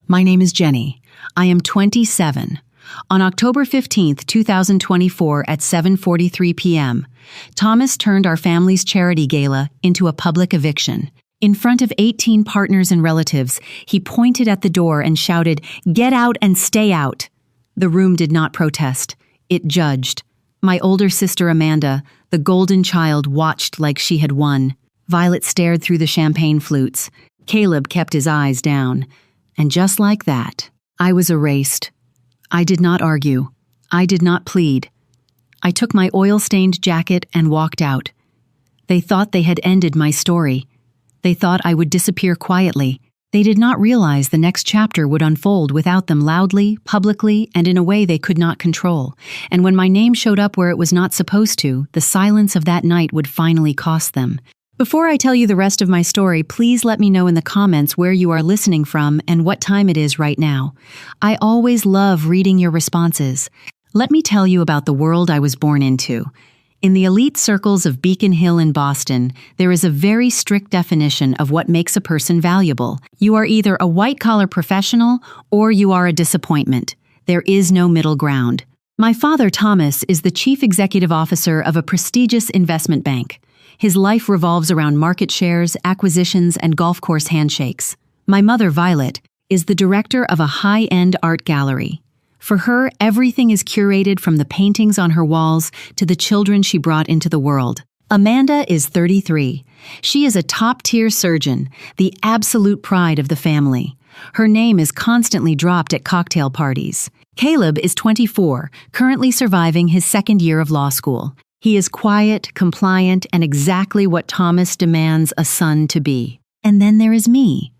My name is Jenny. I am 27. On October 15th, 2024 at 7:43 p.m., Thomas turned our family's charity gala into a public eviction. In front of 18 partners and relatives, he pointed at the door and shouted, "Get out and stay out!" The room did not protest. It judged. My older sister Amanda, the golden child, watched like she had won. Violet stared through the champagne flutes. Caleb kept his eyes down. And just like that, I was erased. I did not argue. I did not plead. I took my oil-stained jacket and walked out. They thought they had ended my story. They thought I would disappear quietly. They did not realize the next chapter would unfold without them loudly, publicly, and in a way they could not control. And when my name showed up where it was not supposed to, the silence of that night would finally cost them. Before I tell you the rest of my story, please let me know in the comments where you are listening from and what time it is right now. I always love reading your responses. Let me tell you about the world I was born into. In the elite circles of Beacon Hill in Boston, there is a very strict definition of what makes a person valuable. You are either a white-collar professional or you are a disappointment. There is no middle ground. My father, Thomas, is the chief executive officer of a prestigious investment bank. His life revolves around market shares, acquisitions, and golf course handshakes. My mother, Violet, is the director of a high-end art gallery. For her, everything is curated from the paintings on her walls to the children she brought into the world. Amanda is 33. She is a top-tier surgeon, the absolute pride of the family. Her name is constantly dropped at cocktail parties. Caleb is 24, currently surviving his second year of law school. He is quiet, compliant, and exactly what Thomas demands a son to be. And then there is me.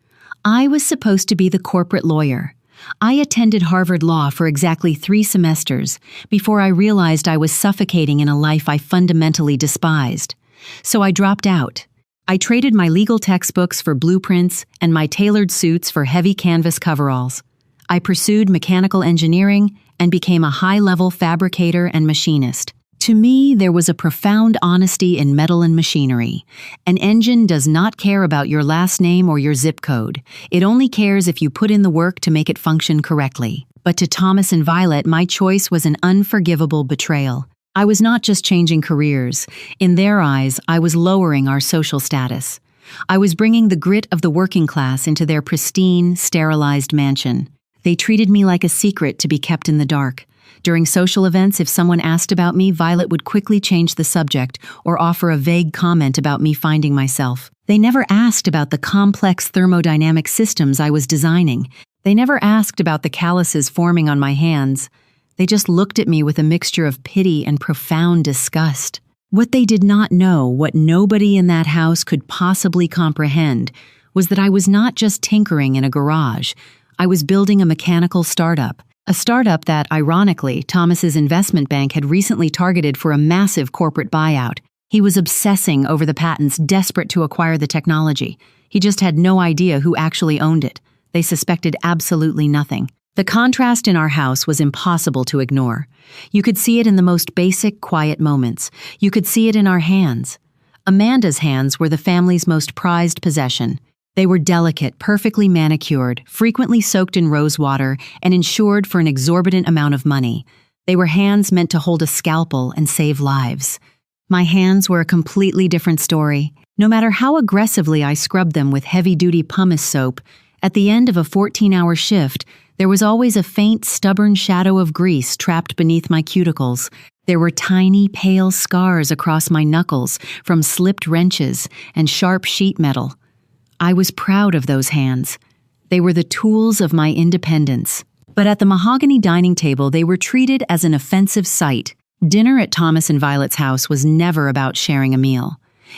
I was supposed to be the corporate lawyer. I attended Harvard Law for exactly 3 semesters before I realized I was suffocating in a life I fundamentally despised. So I dropped out. I traded my legal textbooks for blueprints and my tailored suits for heavy canvas coveralls. I pursued mechanical engineering and became a high-level fabricator and machinist. To me, there was a profound honesty in metal and machinery. An engine does not care about your last name or your zip code. It only cares if you put in the work to make it function correctly. But to Thomas and Violet, my choice was an unforgivable betrayal. I was not just changing careers. In their eyes, I was lowering our social status. I was bringing the grit of the working class into their pristine, sterilized mansion. They treated me like a secret to be kept in the dark. During social events, if someone asked about me, Violet would quickly change the subject or offer a vague comment about me finding myself. They never asked about the complex thermodynamic systems I was designing. They never asked about the calluses forming on my hands. They just looked at me with a mixture of pity and profound disgust. What they did not know, what nobody in that house could possibly comprehend, was that I was not just tinkering in a garage. I was building a mechanical startup. A startup that, ironically, Thomas's investment bank had recently targeted for a massive corporate buyout. He was obsessing over the patents, desperate to acquire the technology. He just had no idea who actually owned it. They suspected absolutely nothing. The contrast in our house was impossible to ignore. You could see it in the most basic, quiet moments. You could see it in our hands. Amanda's hands were the family's most prized possession. They were delicate, perfectly manicured, frequently soaked in rose water, and insured for an exorbitant amount of money. They were hands meant to hold a scalpel and save lives. My hands were a completely different story. No matter how aggressively I scrubbed them with heavy-duty pumice soap, at the end of a 14-hour shift, there was always a faint, stubborn shadow of grease trapped beneath my cuticles. There were tiny, pale scars across my knuckles from slipped wrenches and sharp sheet metal. I was proud of those hands. They were the tools of my independence. But at the mahogany dining table, they were treated as an offensive sight. Dinner at Thomas and Violet's house was never about sharing a meal.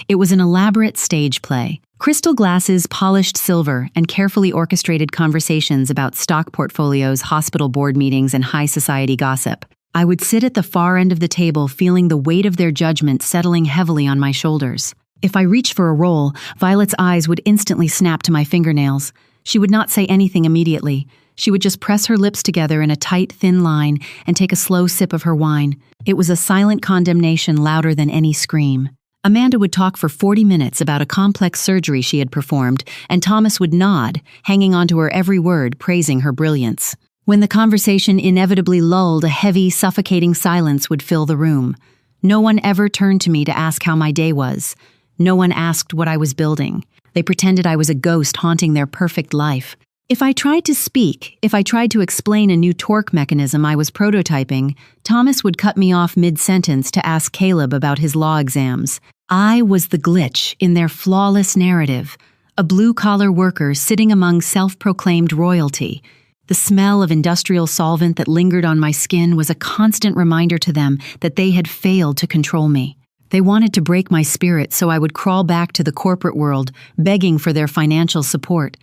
It was an elaborate stage play. Crystal glasses, polished silver, and carefully orchestrated conversations about stock portfolios, hospital board meetings, and high society gossip. I would sit at the far end of the table feeling the weight of their judgment settling heavily on my shoulders. If I reached for a roll, Violet's eyes would instantly snap to my fingernails. She would not say anything immediately. She would just press her lips together in a tight, thin line and take a slow sip of her wine. It was a silent condemnation louder than any scream. Amanda would talk for 40 minutes about a complex surgery she had performed, and Thomas would nod, hanging onto her every word, praising her brilliance. When the conversation inevitably lulled, a heavy, suffocating silence would fill the room. No one ever turned to me to ask how my day was. No one asked what I was building. They pretended I was a ghost haunting their perfect life. If I tried to speak, if I tried to explain a new torque mechanism I was prototyping, Thomas would cut me off mid-sentence to ask Caleb about his law exams. I was the glitch in their flawless narrative, a blue-collar worker sitting among self-proclaimed royalty. The smell of industrial solvent that lingered on my skin was a constant reminder to them that they had failed to control me. They wanted to break my spirit so I would crawl back to the corporate world, begging for their financial support.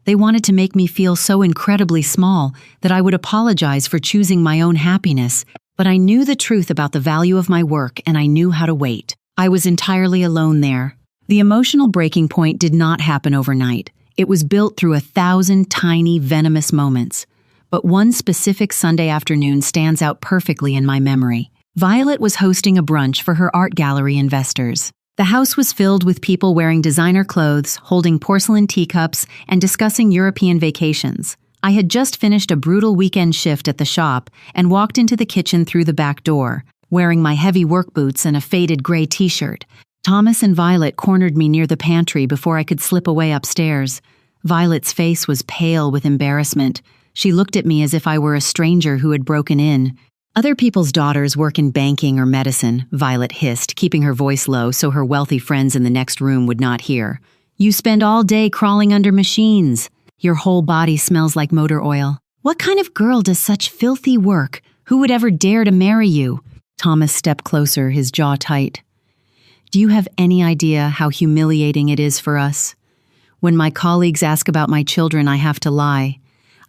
They wanted to make me feel so incredibly small that I would apologize for choosing my own happiness, but I knew the truth about the value of my work and I knew how to wait. I was entirely alone there. The emotional breaking point did not happen overnight. It was built through 1,000 tiny, venomous moments. But one specific Sunday afternoon stands out perfectly in my memory. Violet was hosting a brunch for her art gallery investors. The house was filled with people wearing designer clothes, holding porcelain teacups, and discussing European vacations. I had just finished a brutal weekend shift at the shop and walked into the kitchen through the back door, wearing my heavy work boots and a faded gray t-shirt. Thomas and Violet cornered me near the pantry before I could slip away upstairs. Violet's face was pale with embarrassment. She looked at me as if I were a stranger who had broken in. "Other people's daughters work in banking or medicine," Violet hissed, keeping her voice low so her wealthy friends in the next room would not hear. "You spend all day crawling under machines. Your whole body smells like motor oil. What kind of girl does such filthy work? Who would ever dare to marry you?" Thomas stepped closer, his jaw tight. "Do you have any idea how humiliating it is for us? When my colleagues ask about my children, I have to lie.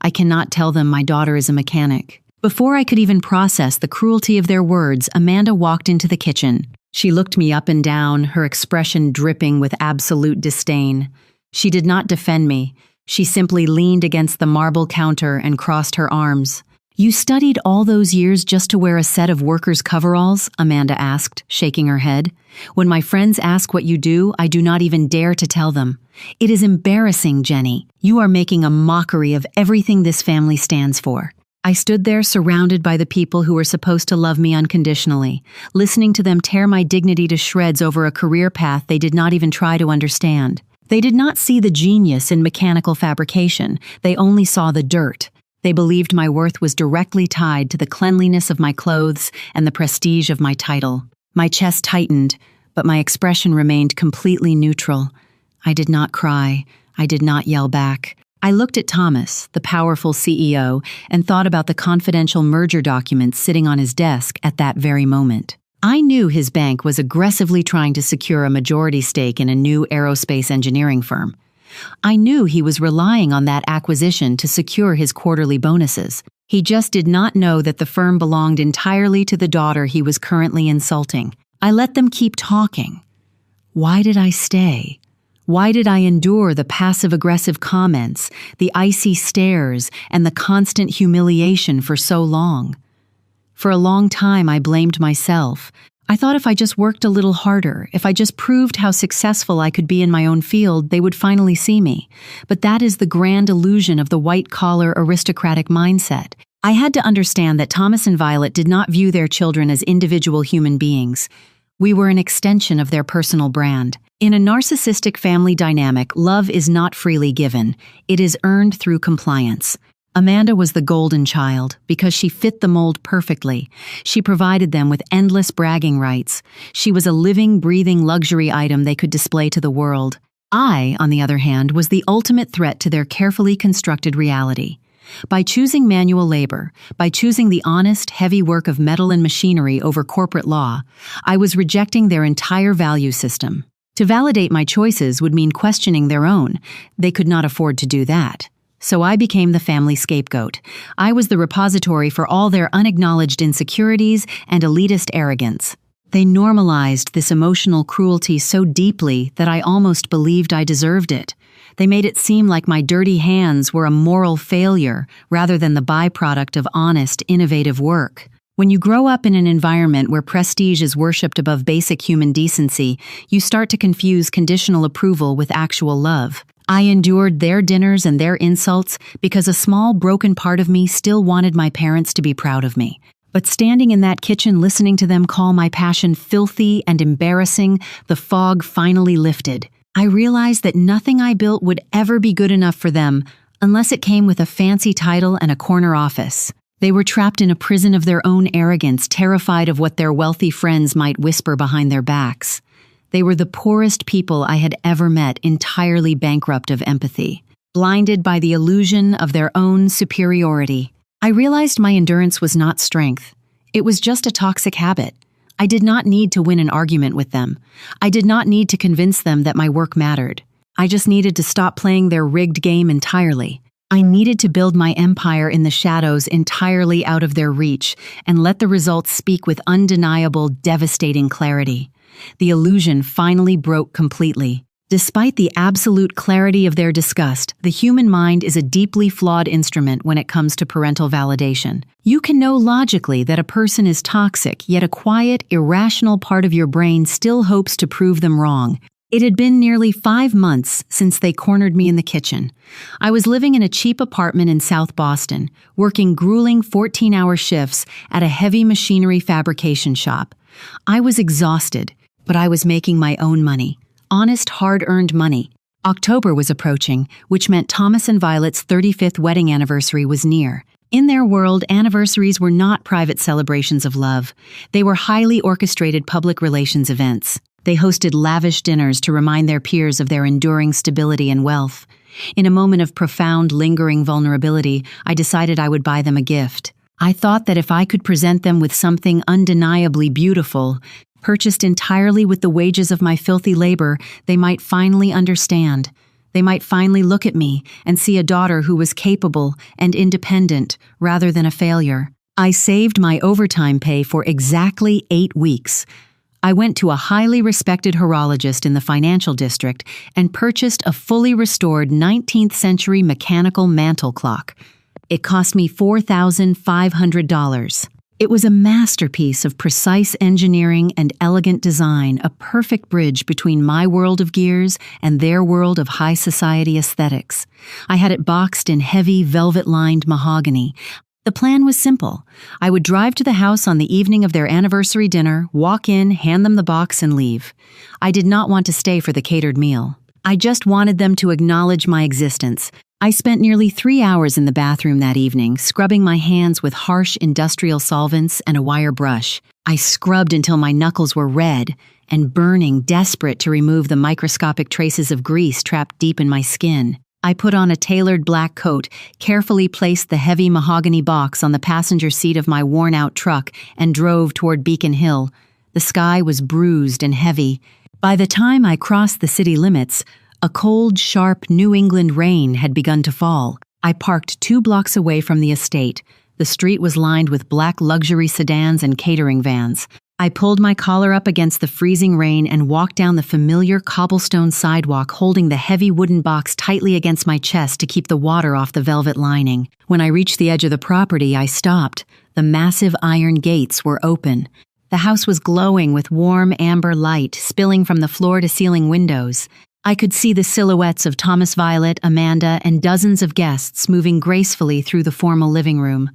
I cannot tell them my daughter is a mechanic." Before I could even process the cruelty of their words, Amanda walked into the kitchen. She looked me up and down, her expression dripping with absolute disdain. She did not defend me. She simply leaned against the marble counter and crossed her arms. "You studied all those years just to wear a set of workers' coveralls?" Amanda asked, shaking her head. "When my friends ask what you do, I do not even dare to tell them. It is embarrassing, Jenny. You are making a mockery of everything this family stands for." I stood there surrounded by the people who were supposed to love me unconditionally, listening to them tear my dignity to shreds over a career path they did not even try to understand. They did not see the genius in mechanical fabrication. They only saw the dirt. They believed my worth was directly tied to the cleanliness of my clothes and the prestige of my title. My chest tightened, but my expression remained completely neutral. I did not cry. I did not yell back. I looked at Thomas, the powerful CEO, and thought about the confidential merger documents sitting on his desk at that very moment. I knew his bank was aggressively trying to secure a majority stake in a new aerospace engineering firm. I knew he was relying on that acquisition to secure his quarterly bonuses. He just did not know that the firm belonged entirely to the daughter he was currently insulting. I let them keep talking. Why did I stay? Why did I endure the passive-aggressive comments, the icy stares, and the constant humiliation for so long? For a long time, I blamed myself. I thought if I just worked a little harder, if I just proved how successful I could be in my own field, they would finally see me. But that is the grand illusion of the white-collar aristocratic mindset. I had to understand that Thomas and Violet did not view their children as individual human beings. We were an extension of their personal brand. In a narcissistic family dynamic, love is not freely given. It is earned through compliance. Amanda was the golden child because she fit the mold perfectly. She provided them with endless bragging rights. She was a living, breathing luxury item they could display to the world. I, on the other hand, was the ultimate threat to their carefully constructed reality. By choosing manual labor, by choosing the honest, heavy work of metal and machinery over corporate law, I was rejecting their entire value system. To validate my choices would mean questioning their own. They could not afford to do that. So I became the family scapegoat. I was the repository for all their unacknowledged insecurities and elitist arrogance. They normalized this emotional cruelty so deeply that I almost believed I deserved it. They made it seem like my dirty hands were a moral failure rather than the byproduct of honest, innovative work. When you grow up in an environment where prestige is worshipped above basic human decency, you start to confuse conditional approval with actual love. I endured their dinners and their insults because a small broken part of me still wanted my parents to be proud of me. But standing in that kitchen listening to them call my passion filthy and embarrassing, the fog finally lifted. I realized that nothing I built would ever be good enough for them unless it came with a fancy title and a corner office. They were trapped in a prison of their own arrogance, terrified of what their wealthy friends might whisper behind their backs. They were the poorest people I had ever met, entirely bankrupt of empathy, blinded by the illusion of their own superiority. I realized my endurance was not strength. It was just a toxic habit. I did not need to win an argument with them. I did not need to convince them that my work mattered. I just needed to stop playing their rigged game entirely. I needed to build my empire in the shadows entirely out of their reach and let the results speak with undeniable, devastating clarity. The illusion finally broke completely. Despite the absolute clarity of their disgust, the human mind is a deeply flawed instrument when it comes to parental validation. You can know logically that a person is toxic, yet a quiet, irrational part of your brain still hopes to prove them wrong. It had been nearly 5 months since they cornered me in the kitchen. I was living in a cheap apartment in South Boston, working grueling 14-hour shifts at a heavy machinery fabrication shop. I was exhausted, but I was making my own money. Honest, hard-earned money. October was approaching, which meant Thomas and Violet's 35th wedding anniversary was near. In their world, anniversaries were not private celebrations of love. They were highly orchestrated public relations events. They hosted lavish dinners to remind their peers of their enduring stability and wealth. In a moment of profound, lingering vulnerability, I decided I would buy them a gift. I thought that if I could present them with something undeniably beautiful, purchased entirely with the wages of my filthy labor, they might finally understand. They might finally look at me and see a daughter who was capable and independent rather than a failure. I saved my overtime pay for exactly 8 weeks. I went to a highly respected horologist in the financial district and purchased a fully restored 19th century mechanical mantle clock. It cost me $4,500. It was a masterpiece of precise engineering and elegant design, a perfect bridge between my world of gears and their world of high society aesthetics. I had it boxed in heavy, velvet-lined mahogany. The plan was simple. I would drive to the house on the evening of their anniversary dinner, walk in, hand them the box, and leave. I did not want to stay for the catered meal. I just wanted them to acknowledge my existence. I spent nearly 3 hours in the bathroom that evening, scrubbing my hands with harsh industrial solvents and a wire brush. I scrubbed until my knuckles were red and burning, desperate to remove the microscopic traces of grease trapped deep in my skin. I put on a tailored black coat, carefully placed the heavy mahogany box on the passenger seat of my worn-out truck, and drove toward Beacon Hill. The sky was bruised and heavy. By the time I crossed the city limits, a cold, sharp New England rain had begun to fall. I parked 2 blocks away from the estate. The street was lined with black luxury sedans and catering vans. I pulled my collar up against the freezing rain and walked down the familiar cobblestone sidewalk, holding the heavy wooden box tightly against my chest to keep the water off the velvet lining. When I reached the edge of the property, I stopped. The massive iron gates were open. The house was glowing with warm amber light spilling from the floor-to-ceiling windows. I could see the silhouettes of Thomas, Violet, Amanda, and dozens of guests moving gracefully through the formal living room.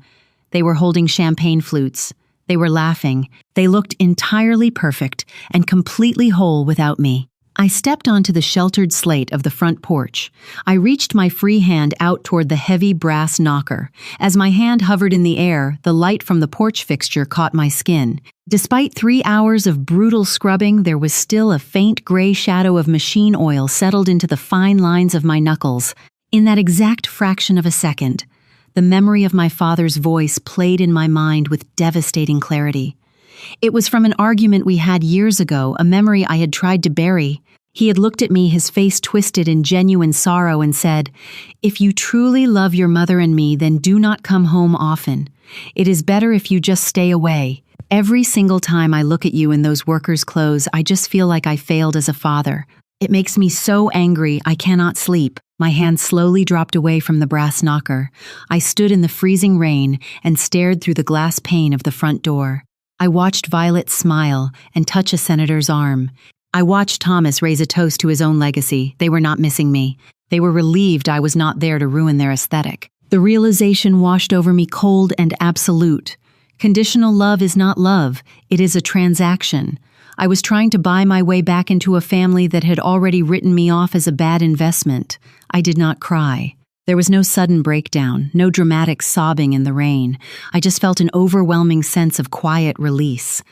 They were holding champagne flutes. They were laughing. They looked entirely perfect and completely whole without me. I stepped onto the sheltered slate of the front porch. I reached my free hand out toward the heavy brass knocker. As my hand hovered in the air, the light from the porch fixture caught my skin. Despite 3 hours of brutal scrubbing, there was still a faint gray shadow of machine oil settled into the fine lines of my knuckles. In that exact fraction of a second, the memory of my father's voice played in my mind with devastating clarity. It was from an argument we had years ago, a memory I had tried to bury. He had looked at me, his face twisted in genuine sorrow, and said, "If you truly love your mother and me, then do not come home often. It is better if you just stay away. Every single time I look at you in those workers' clothes, I just feel like I failed as a father." It makes me so angry I cannot sleep. My hand slowly dropped away from the brass knocker. I stood in the freezing rain and stared through the glass pane of the front door. I watched Violet smile and touch a senator's arm. I watched Thomas raise a toast to his own legacy. They were not missing me. They were relieved I was not there to ruin their aesthetic. The realization washed over me cold and absolute. Conditional love is not love, it is a transaction. I was trying to buy my way back into a family that had already written me off as a bad investment. I did not cry. There was no sudden breakdown, no dramatic sobbing in the rain. I just felt an overwhelming sense of quiet release.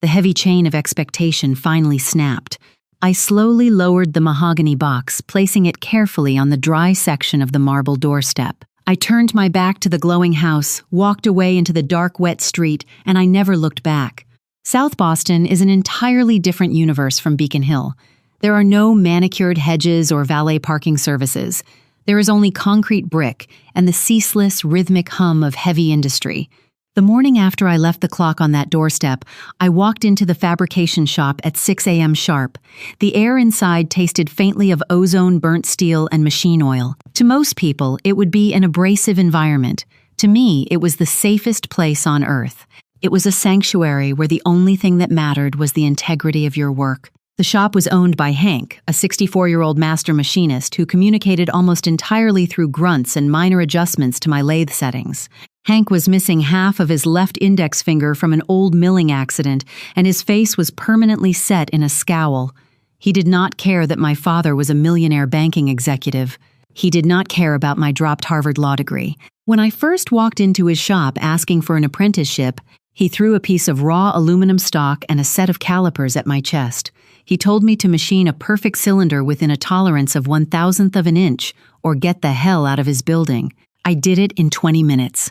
The heavy chain of expectation finally snapped. I slowly lowered the mahogany box, placing it carefully on the dry section of the marble doorstep. I turned my back to the glowing house, walked away into the dark, wet street, and I never looked back. South Boston is an entirely different universe from Beacon Hill. There are no manicured hedges or valet parking services. There is only concrete brick and the ceaseless, rhythmic hum of heavy industry. The morning after I left the clock on that doorstep, I walked into the fabrication shop at 6 a.m. sharp. The air inside tasted faintly of ozone, burnt steel, and machine oil. To most people, it would be an abrasive environment. To me, it was the safest place on earth. It was a sanctuary where the only thing that mattered was the integrity of your work. The shop was owned by Hank, a 64-year-old master machinist who communicated almost entirely through grunts and minor adjustments to my lathe settings. Hank was missing half of his left index finger from an old milling accident, and his face was permanently set in a scowl. He did not care that my father was a millionaire banking executive. He did not care about my dropped Harvard law degree. When I first walked into his shop asking for an apprenticeship, he threw a piece of raw aluminum stock and a set of calipers at my chest. He told me to machine a perfect cylinder within a tolerance of 1/1000th of an inch, or get the hell out of his building. I did it in 20 minutes.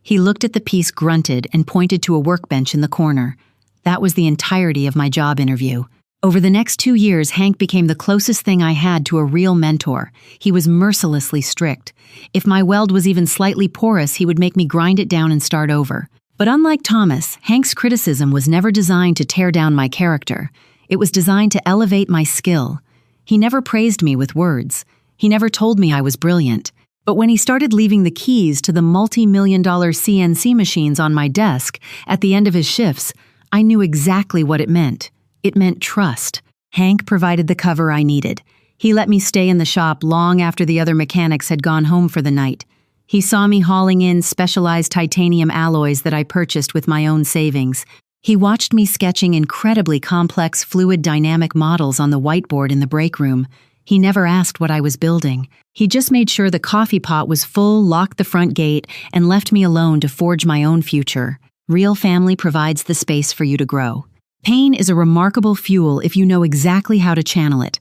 He looked at the piece, grunted, and pointed to a workbench in the corner. That was the entirety of my job interview. Over the next 2 years, Hank became the closest thing I had to a real mentor. He was mercilessly strict. If my weld was even slightly porous, he would make me grind it down and start over. But unlike Thomas, Hank's criticism was never designed to tear down my character. It was designed to elevate my skill. He never praised me with words. He never told me I was brilliant. But when he started leaving the keys to the multi-million-dollar CNC machines on my desk at the end of his shifts, I knew exactly what it meant. It meant trust. Hank provided the cover I needed. He let me stay in the shop long after the other mechanics had gone home for the night. He saw me hauling in specialized titanium alloys that I purchased with my own savings. He watched me sketching incredibly complex fluid dynamic models on the whiteboard in the break room. He never asked what I was building. He just made sure the coffee pot was full, locked the front gate, and left me alone to forge my own future. Real family provides the space for you to grow. Pain is a remarkable fuel if you know exactly how to channel it.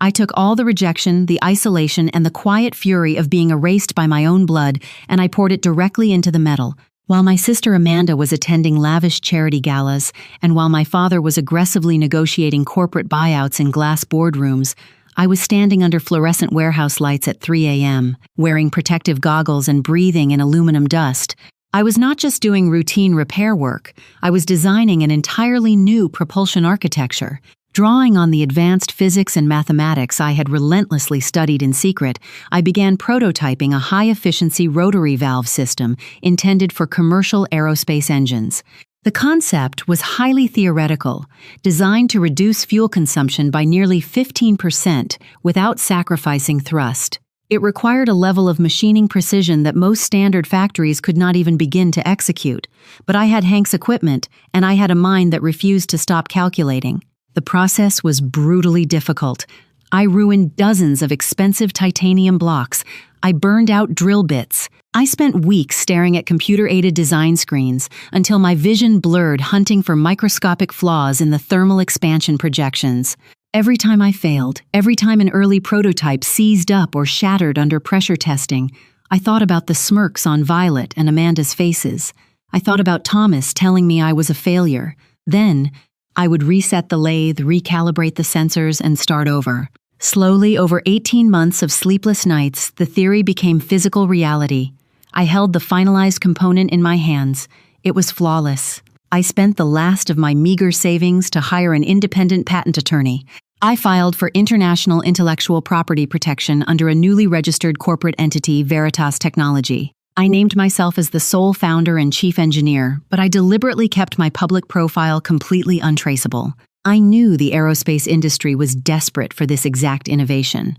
I took all the rejection, the isolation, and the quiet fury of being erased by my own blood, and I poured it directly into the metal. While my sister Amanda was attending lavish charity galas, and while my father was aggressively negotiating corporate buyouts in glass boardrooms, I was standing under fluorescent warehouse lights at 3 a.m., wearing protective goggles and breathing in aluminum dust. I was not just doing routine repair work, I was designing an entirely new propulsion architecture. Drawing on the advanced physics and mathematics I had relentlessly studied in secret, I began prototyping a high-efficiency rotary valve system intended for commercial aerospace engines. The concept was highly theoretical, designed to reduce fuel consumption by nearly 15% without sacrificing thrust. It required a level of machining precision that most standard factories could not even begin to execute. But I had Hank's equipment, and I had a mind that refused to stop calculating. The process was brutally difficult. I ruined dozens of expensive titanium blocks. I burned out drill bits. I spent weeks staring at computer-aided design screens until my vision blurred, hunting for microscopic flaws in the thermal expansion projections. Every time I failed, every time an early prototype seized up or shattered under pressure testing, I thought about the smirks on Violet and Amanda's faces. I thought about Thomas telling me I was a failure. Then, I would reset the lathe, recalibrate the sensors, and start over. Slowly, over 18 months of sleepless nights, the theory became physical reality. I held the finalized component in my hands. It was flawless. I spent the last of my meager savings to hire an independent patent attorney. I filed for international intellectual property protection under a newly registered corporate entity, Veritas Technology. I named myself as the sole founder and chief engineer, but I deliberately kept my public profile completely untraceable. I knew the aerospace industry was desperate for this exact innovation.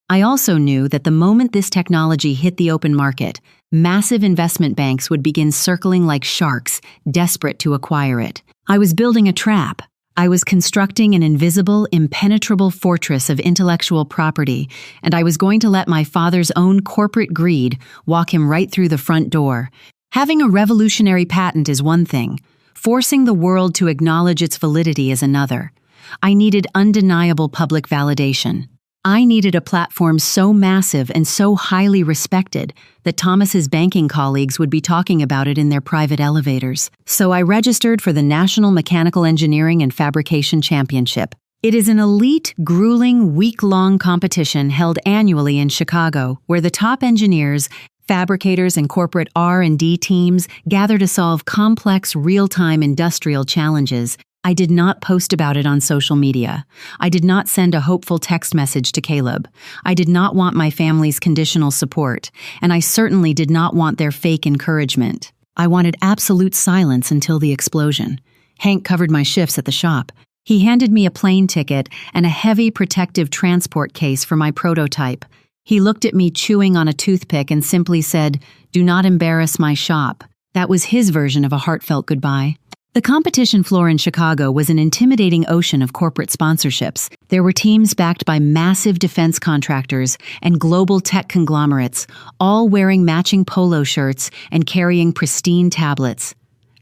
I also knew that the moment this technology hit the open market, massive investment banks would begin circling like sharks, desperate to acquire it. I was building a trap. I was constructing an invisible, impenetrable fortress of intellectual property, and I was going to let my father's own corporate greed walk him right through the front door. Having a revolutionary patent is one thing. Forcing the world to acknowledge its validity is another. I needed undeniable public validation. I needed a platform so massive and so highly respected that Thomas's banking colleagues would be talking about it in their private elevators. So I registered for the National Mechanical Engineering and Fabrication Championship. It is an elite, grueling, week-long competition held annually in Chicago, where the top engineers, fabricators, and corporate R&D teams gather to solve complex, real-time industrial challenges. I did not post about it on social media. I did not send a hopeful text message to Caleb. I did not want my family's conditional support, and I certainly did not want their fake encouragement. I wanted absolute silence until the explosion. Hank covered my shifts at the shop. He handed me a plane ticket and a heavy protective transport case for my prototype. He looked at me chewing on a toothpick and simply said, "Do not embarrass my shop." That was his version of a heartfelt goodbye. The competition floor in Chicago was an intimidating ocean of corporate sponsorships. There were teams backed by massive defense contractors and global tech conglomerates, all wearing matching polo shirts and carrying pristine tablets.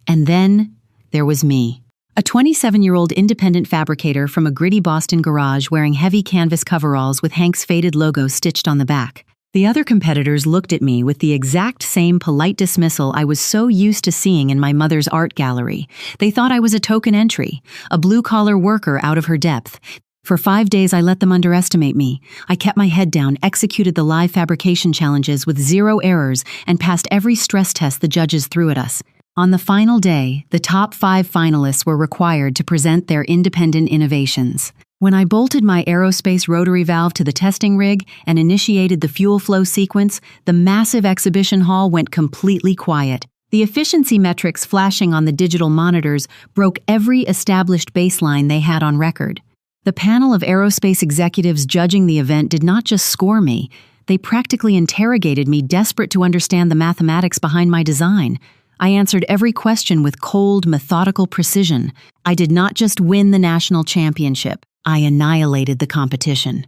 And then there was me, a 27-year-old independent fabricator from a gritty Boston garage wearing heavy canvas coveralls with Hank's faded logo stitched on the back. The other competitors looked at me with the exact same polite dismissal I was so used to seeing in my mother's art gallery. They thought I was a token entry, a blue-collar worker out of her depth. For 5 days, I let them underestimate me. I kept my head down, executed the live fabrication challenges with 0 errors, and passed every stress test the judges threw at us. On the final day, the top 5 finalists were required to present their independent innovations. When I bolted my aerospace rotary valve to the testing rig and initiated the fuel flow sequence, the massive exhibition hall went completely quiet. The efficiency metrics flashing on the digital monitors broke every established baseline they had on record. The panel of aerospace executives judging the event did not just score me, they practically interrogated me, desperate to understand the mathematics behind my design. I answered every question with cold, methodical precision. I did not just win the national championship. I annihilated the competition.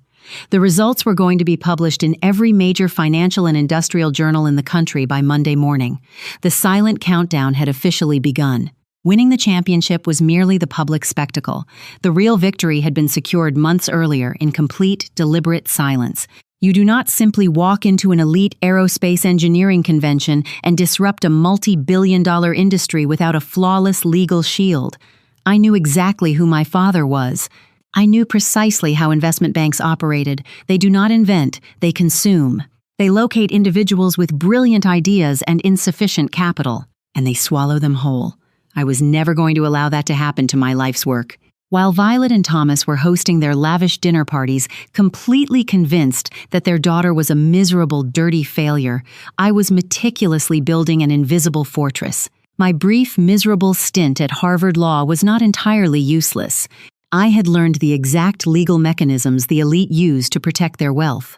The results were going to be published in every major financial and industrial journal in the country by Monday morning. The silent countdown had officially begun. Winning the championship was merely the public spectacle. The real victory had been secured months earlier in complete, deliberate silence. You do not simply walk into an elite aerospace engineering convention and disrupt a multi-billion-dollar industry without a flawless legal shield. I knew exactly who my father was. I knew precisely how investment banks operated. They do not invent, they consume. They locate individuals with brilliant ideas and insufficient capital, and they swallow them whole. I was never going to allow that to happen to my life's work. While Violet and Thomas were hosting their lavish dinner parties, completely convinced that their daughter was a miserable, dirty failure, I was meticulously building an invisible fortress. My brief, miserable stint at Harvard Law was not entirely useless. I had learned the exact legal mechanisms the elite use to protect their wealth.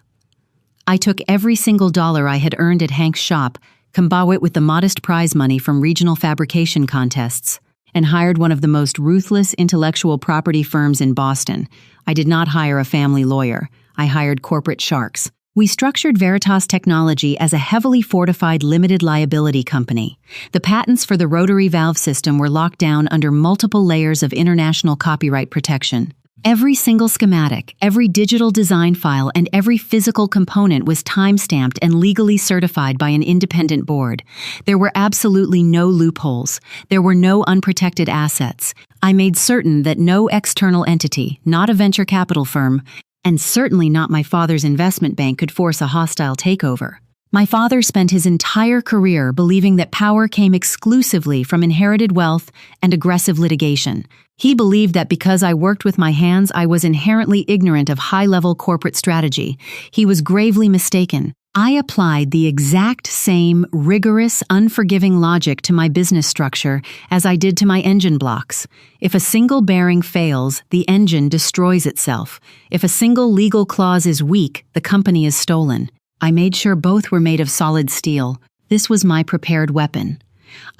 I took every single dollar I had earned at Hank's shop, combined it with the modest prize money from regional fabrication contests, and hired one of the most ruthless intellectual property firms in Boston. I did not hire a family lawyer. I hired corporate sharks. We structured Veritas Technology as a heavily fortified limited liability company. The patents for the rotary valve system were locked down under multiple layers of international copyright protection. Every single schematic, every digital design file, and every physical component was time-stamped and legally certified by an independent board. There were absolutely no loopholes. There were no unprotected assets. I made certain that no external entity, not a venture capital firm, and certainly not my father's investment bank, could force a hostile takeover. My father spent his entire career believing that power came exclusively from inherited wealth and aggressive litigation. He believed that because I worked with my hands, I was inherently ignorant of high-level corporate strategy. He was gravely mistaken. I applied the exact same rigorous, unforgiving logic to my business structure as I did to my engine blocks. If a single bearing fails, the engine destroys itself. If a single legal clause is weak, the company is stolen. I made sure both were made of solid steel. This was my prepared weapon.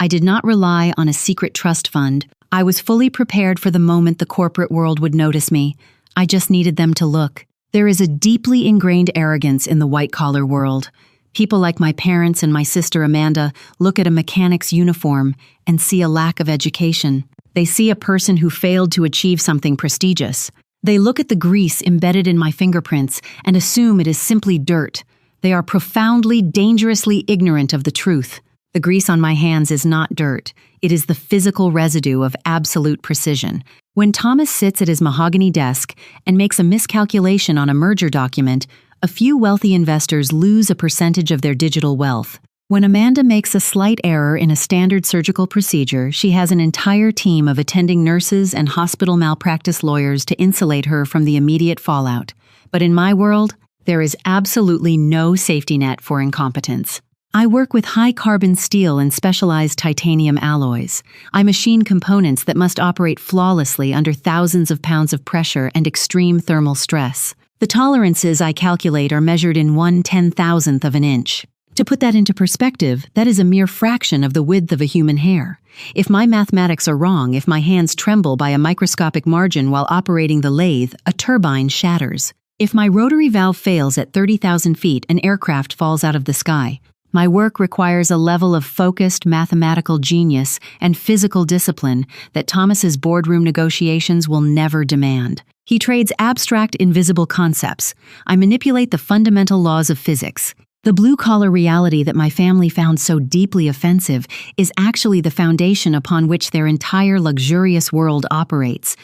I did not rely on a secret trust fund. I was fully prepared for the moment the corporate world would notice me. I just needed them to look. There is a deeply ingrained arrogance in the white-collar world. People like my parents and my sister Amanda look at a mechanic's uniform and see a lack of education. They see a person who failed to achieve something prestigious. They look at the grease embedded in my fingerprints and assume it is simply dirt. They are profoundly, dangerously ignorant of the truth. The grease on my hands is not dirt. It is the physical residue of absolute precision. When Thomas sits at his mahogany desk and makes a miscalculation on a merger document, a few wealthy investors lose a percentage of their digital wealth. When Amanda makes a slight error in a standard surgical procedure, she has an entire team of attending nurses and hospital malpractice lawyers to insulate her from the immediate fallout. But in my world, there is absolutely no safety net for incompetence. I work with high-carbon steel and specialized titanium alloys. I machine components that must operate flawlessly under thousands of pounds of pressure and extreme thermal stress. The tolerances I calculate are measured in 1/10,000th of an inch. To put that into perspective, that is a mere fraction of the width of a human hair. If my mathematics are wrong, if my hands tremble by a microscopic margin while operating the lathe, a turbine shatters. If my rotary valve fails at 30,000 feet, an aircraft falls out of the sky. My work requires a level of focused mathematical genius and physical discipline that Thomas's boardroom negotiations will never demand. He trades abstract, invisible concepts. I manipulate the fundamental laws of physics. The blue-collar reality that my family found so deeply offensive is actually the foundation upon which their entire luxurious world operates.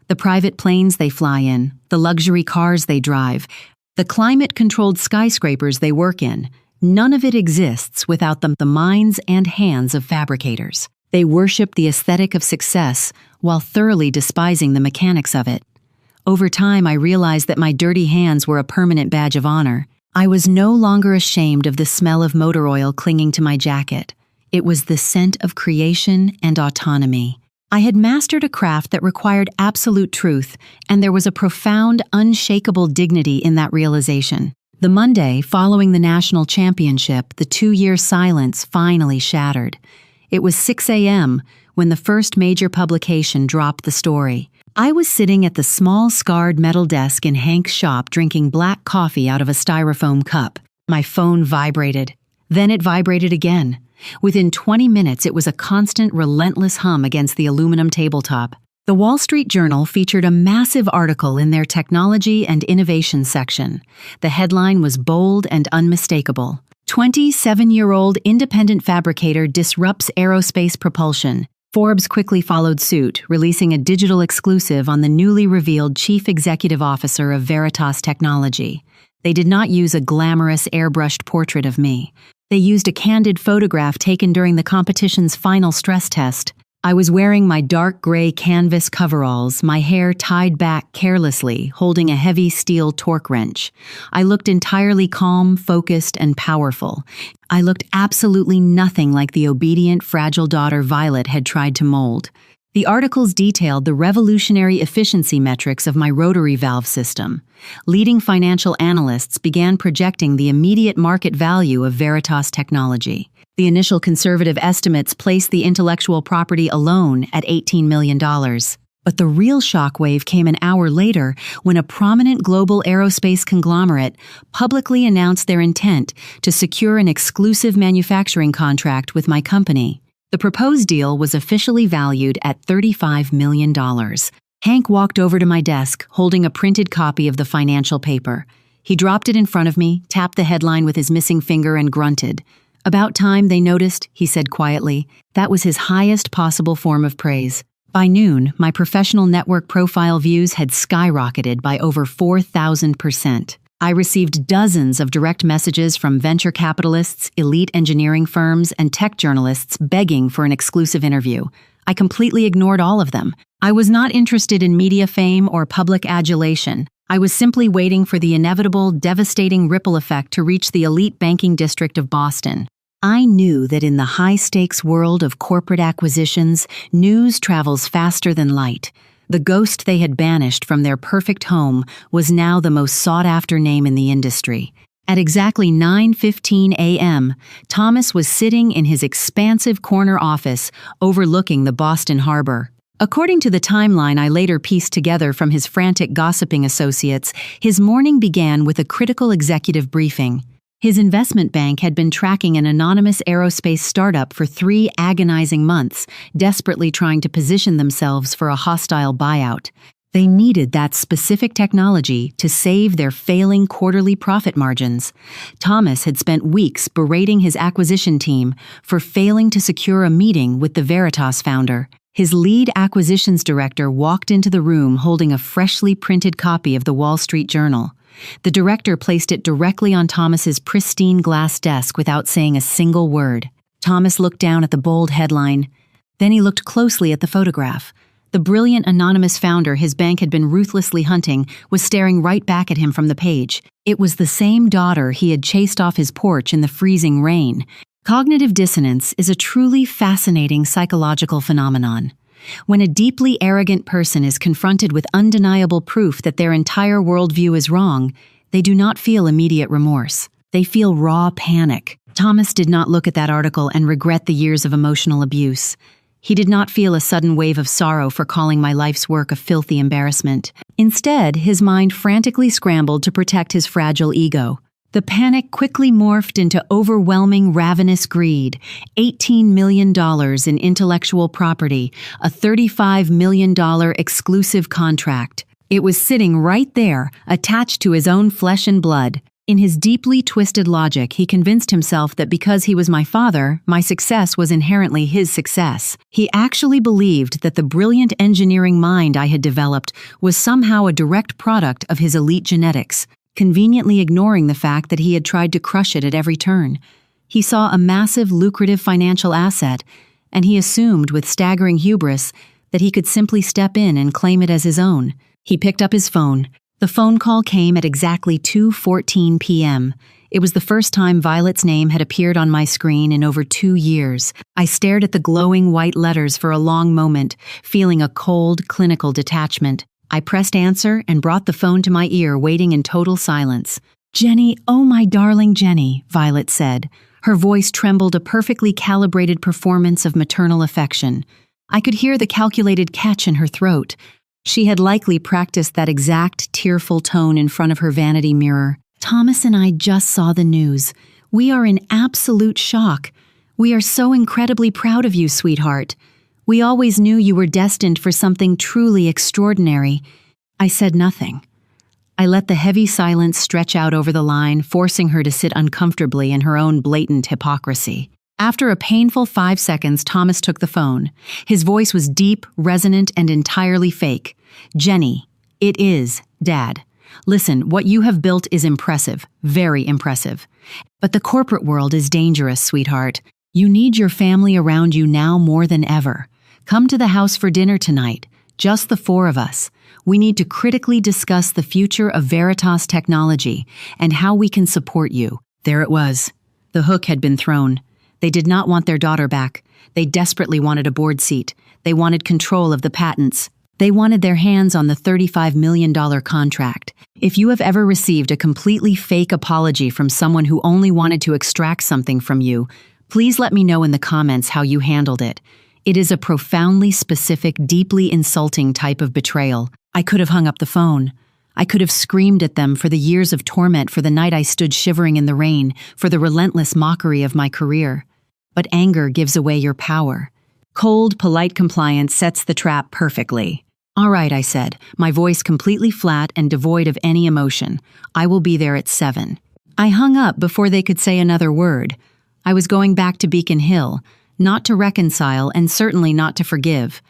The private planes they fly in, the luxury cars they drive, the climate-controlled skyscrapers they work in. None of it exists without the minds and hands of fabricators. They worship the aesthetic of success while thoroughly despising the mechanics of it. Over time, I realized that my dirty hands were a permanent badge of honor. I was no longer ashamed of the smell of motor oil clinging to my jacket. It was the scent of creation and autonomy. I had mastered a craft that required absolute truth, and there was a profound, unshakable dignity in that realization. The Monday following the national championship, the 2-year silence finally shattered. It was 6 a.m. when the first major publication dropped the story. I was sitting at the small scarred metal desk in Hank's shop drinking black coffee out of a styrofoam cup. My phone vibrated. Then it vibrated again. Within 20 minutes, it was a constant, relentless hum against the aluminum tabletop. The Wall Street Journal featured a massive article in their technology and innovation section. The headline was bold and unmistakable. 27-year-old independent fabricator disrupts aerospace propulsion. Forbes quickly followed suit, releasing a digital exclusive on the newly revealed Chief Executive Officer of Veritas Technology. They did not use a glamorous airbrushed portrait of me. They used a candid photograph taken during the competition's final stress test. I was wearing my dark gray canvas coveralls, my hair tied back carelessly, holding a heavy steel torque wrench. I looked entirely calm, focused, and powerful. I looked absolutely nothing like the obedient, fragile daughter Violet had tried to mold. The articles detailed the revolutionary efficiency metrics of my rotary valve system. Leading financial analysts began projecting the immediate market value of Veritas technology. The initial conservative estimates placed the intellectual property alone at $18 million. But the real shockwave came an hour later when a prominent global aerospace conglomerate publicly announced their intent to secure an exclusive manufacturing contract with my company. The proposed deal was officially valued at $35 million. Hank walked over to my desk, holding a printed copy of the financial paper. He dropped it in front of me, tapped the headline with his missing finger, and grunted. "About time they noticed," he said quietly. That was his highest possible form of praise. By noon, my professional network profile views had skyrocketed by over 4,000%. I received dozens of direct messages from venture capitalists, elite engineering firms, and tech journalists begging for an exclusive interview. I completely ignored all of them. I was not interested in media fame or public adulation. I was simply waiting for the inevitable, devastating ripple effect to reach the elite banking district of Boston. I knew that in the high-stakes world of corporate acquisitions, news travels faster than light. The ghost they had banished from their perfect home was now the most sought-after name in the industry. At exactly 9:15 a.m., Thomas was sitting in his expansive corner office overlooking the Boston Harbor. According to the timeline I later pieced together from his frantic gossiping associates, his morning began with a critical executive briefing. His investment bank had been tracking an anonymous aerospace startup for 3 agonizing months, desperately trying to position themselves for a hostile buyout. They needed that specific technology to save their failing quarterly profit margins. Thomas had spent weeks berating his acquisition team for failing to secure a meeting with the Veritas founder. His lead acquisitions director walked into the room holding a freshly printed copy of the Wall Street Journal. The director placed it directly on Thomas's pristine glass desk without saying a single word. Thomas looked down at the bold headline. Then he looked closely at the photograph. The brilliant anonymous founder his bank had been ruthlessly hunting was staring right back at him from the page. It was the same daughter he had chased off his porch in the freezing rain. Cognitive dissonance is a truly fascinating psychological phenomenon. When a deeply arrogant person is confronted with undeniable proof that their entire worldview is wrong, they do not feel immediate remorse. They feel raw panic. Thomas did not look at that article and regret the years of emotional abuse. He did not feel a sudden wave of sorrow for calling my life's work a filthy embarrassment. Instead, his mind frantically scrambled to protect his fragile ego. The panic quickly morphed into overwhelming, ravenous greed. $18 million in intellectual property, a $35 million exclusive contract. It was sitting right there, attached to his own flesh and blood. In his deeply twisted logic, he convinced himself that because he was my father, my success was inherently his success. He actually believed that the brilliant engineering mind I had developed was somehow a direct product of his elite genetics, conveniently ignoring the fact that he had tried to crush it at every turn. He saw a massive, lucrative financial asset, and he assumed with staggering hubris that he could simply step in and claim it as his own. He picked up his phone. The phone call came at exactly 2:14 p.m. It was the first time Violet's name had appeared on my screen in over 2 years. I stared at the glowing white letters for a long moment, feeling a cold, clinical detachment. I pressed answer and brought the phone to my ear, waiting in total silence. "Jenny, oh my darling Jenny," Violet said. Her voice trembled, a perfectly calibrated performance of maternal affection. I could hear the calculated catch in her throat. She had likely practiced that exact tearful tone in front of her vanity mirror. "Thomas and I just saw the news. We are in absolute shock. We are so incredibly proud of you, sweetheart. We always knew you were destined for something truly extraordinary." I said nothing. I let the heavy silence stretch out over the line, forcing her to sit uncomfortably in her own blatant hypocrisy. After a painful 5 seconds, Thomas took the phone. His voice was deep, resonant, and entirely fake. "Jenny, it is, Dad. Listen, what you have built is impressive, very impressive. But the corporate world is dangerous, sweetheart. You need your family around you now more than ever. Come to the house for dinner tonight, just the 4 of us. We need to critically discuss the future of Veritas technology and how we can support you." There it was. The hook had been thrown. They did not want their daughter back. They desperately wanted a board seat. They wanted control of the patents. They wanted their hands on the $35 million contract. If you have ever received a completely fake apology from someone who only wanted to extract something from you, please let me know in the comments how you handled it. It is a profoundly specific, deeply insulting type of betrayal. I could have hung up the phone. I could have screamed at them for the years of torment, for the night I stood shivering in the rain, for the relentless mockery of my career. But anger gives away your power. Cold, polite compliance sets the trap perfectly. "All right," I said, my voice completely flat and devoid of any emotion. "I will be there at 7. I hung up before they could say another word. I was going back to Beacon Hill, not to reconcile and certainly not to forgive.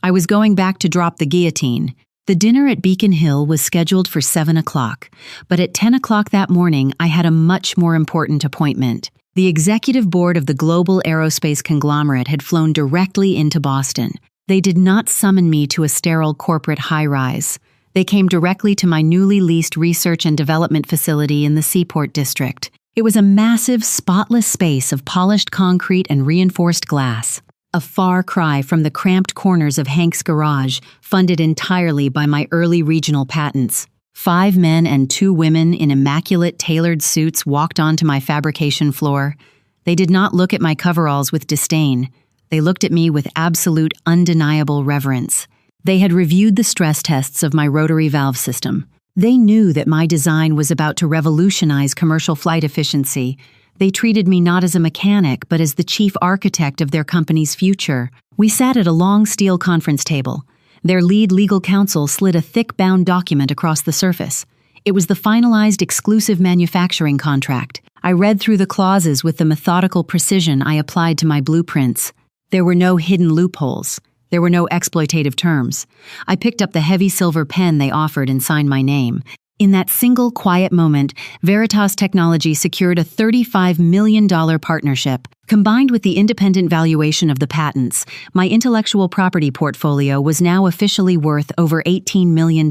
I was going back to drop the guillotine. The dinner at Beacon Hill was scheduled for 7 o'clock, but at 10 o'clock that morning I had a much more important appointment. The executive board of the global aerospace conglomerate had flown directly into Boston. They did not summon me to a sterile corporate high-rise. They came directly to my newly leased research and development facility in the Seaport District. It was a massive, spotless space of polished concrete and reinforced glass. A far cry from the cramped corners of Hank's garage, funded entirely by my early regional patents. 5 men and 2 women in immaculate tailored suits walked onto my fabrication floor. They did not look at my coveralls with disdain. They looked at me with absolute, undeniable reverence. They had reviewed the stress tests of my rotary valve system. They knew that my design was about to revolutionize commercial flight efficiency. They treated me not as a mechanic, but as the chief architect of their company's future. We sat at a long steel conference table. Their lead legal counsel slid a thick bound document across the surface. It was the finalized exclusive manufacturing contract. I read through the clauses with the methodical precision I applied to my blueprints. There were no hidden loopholes. There were no exploitative terms. I picked up the heavy silver pen they offered and signed my name. In that single quiet moment, Veritas Technology secured a $35 million partnership. Combined with the independent valuation of the patents, my intellectual property portfolio was now officially worth over $18 million.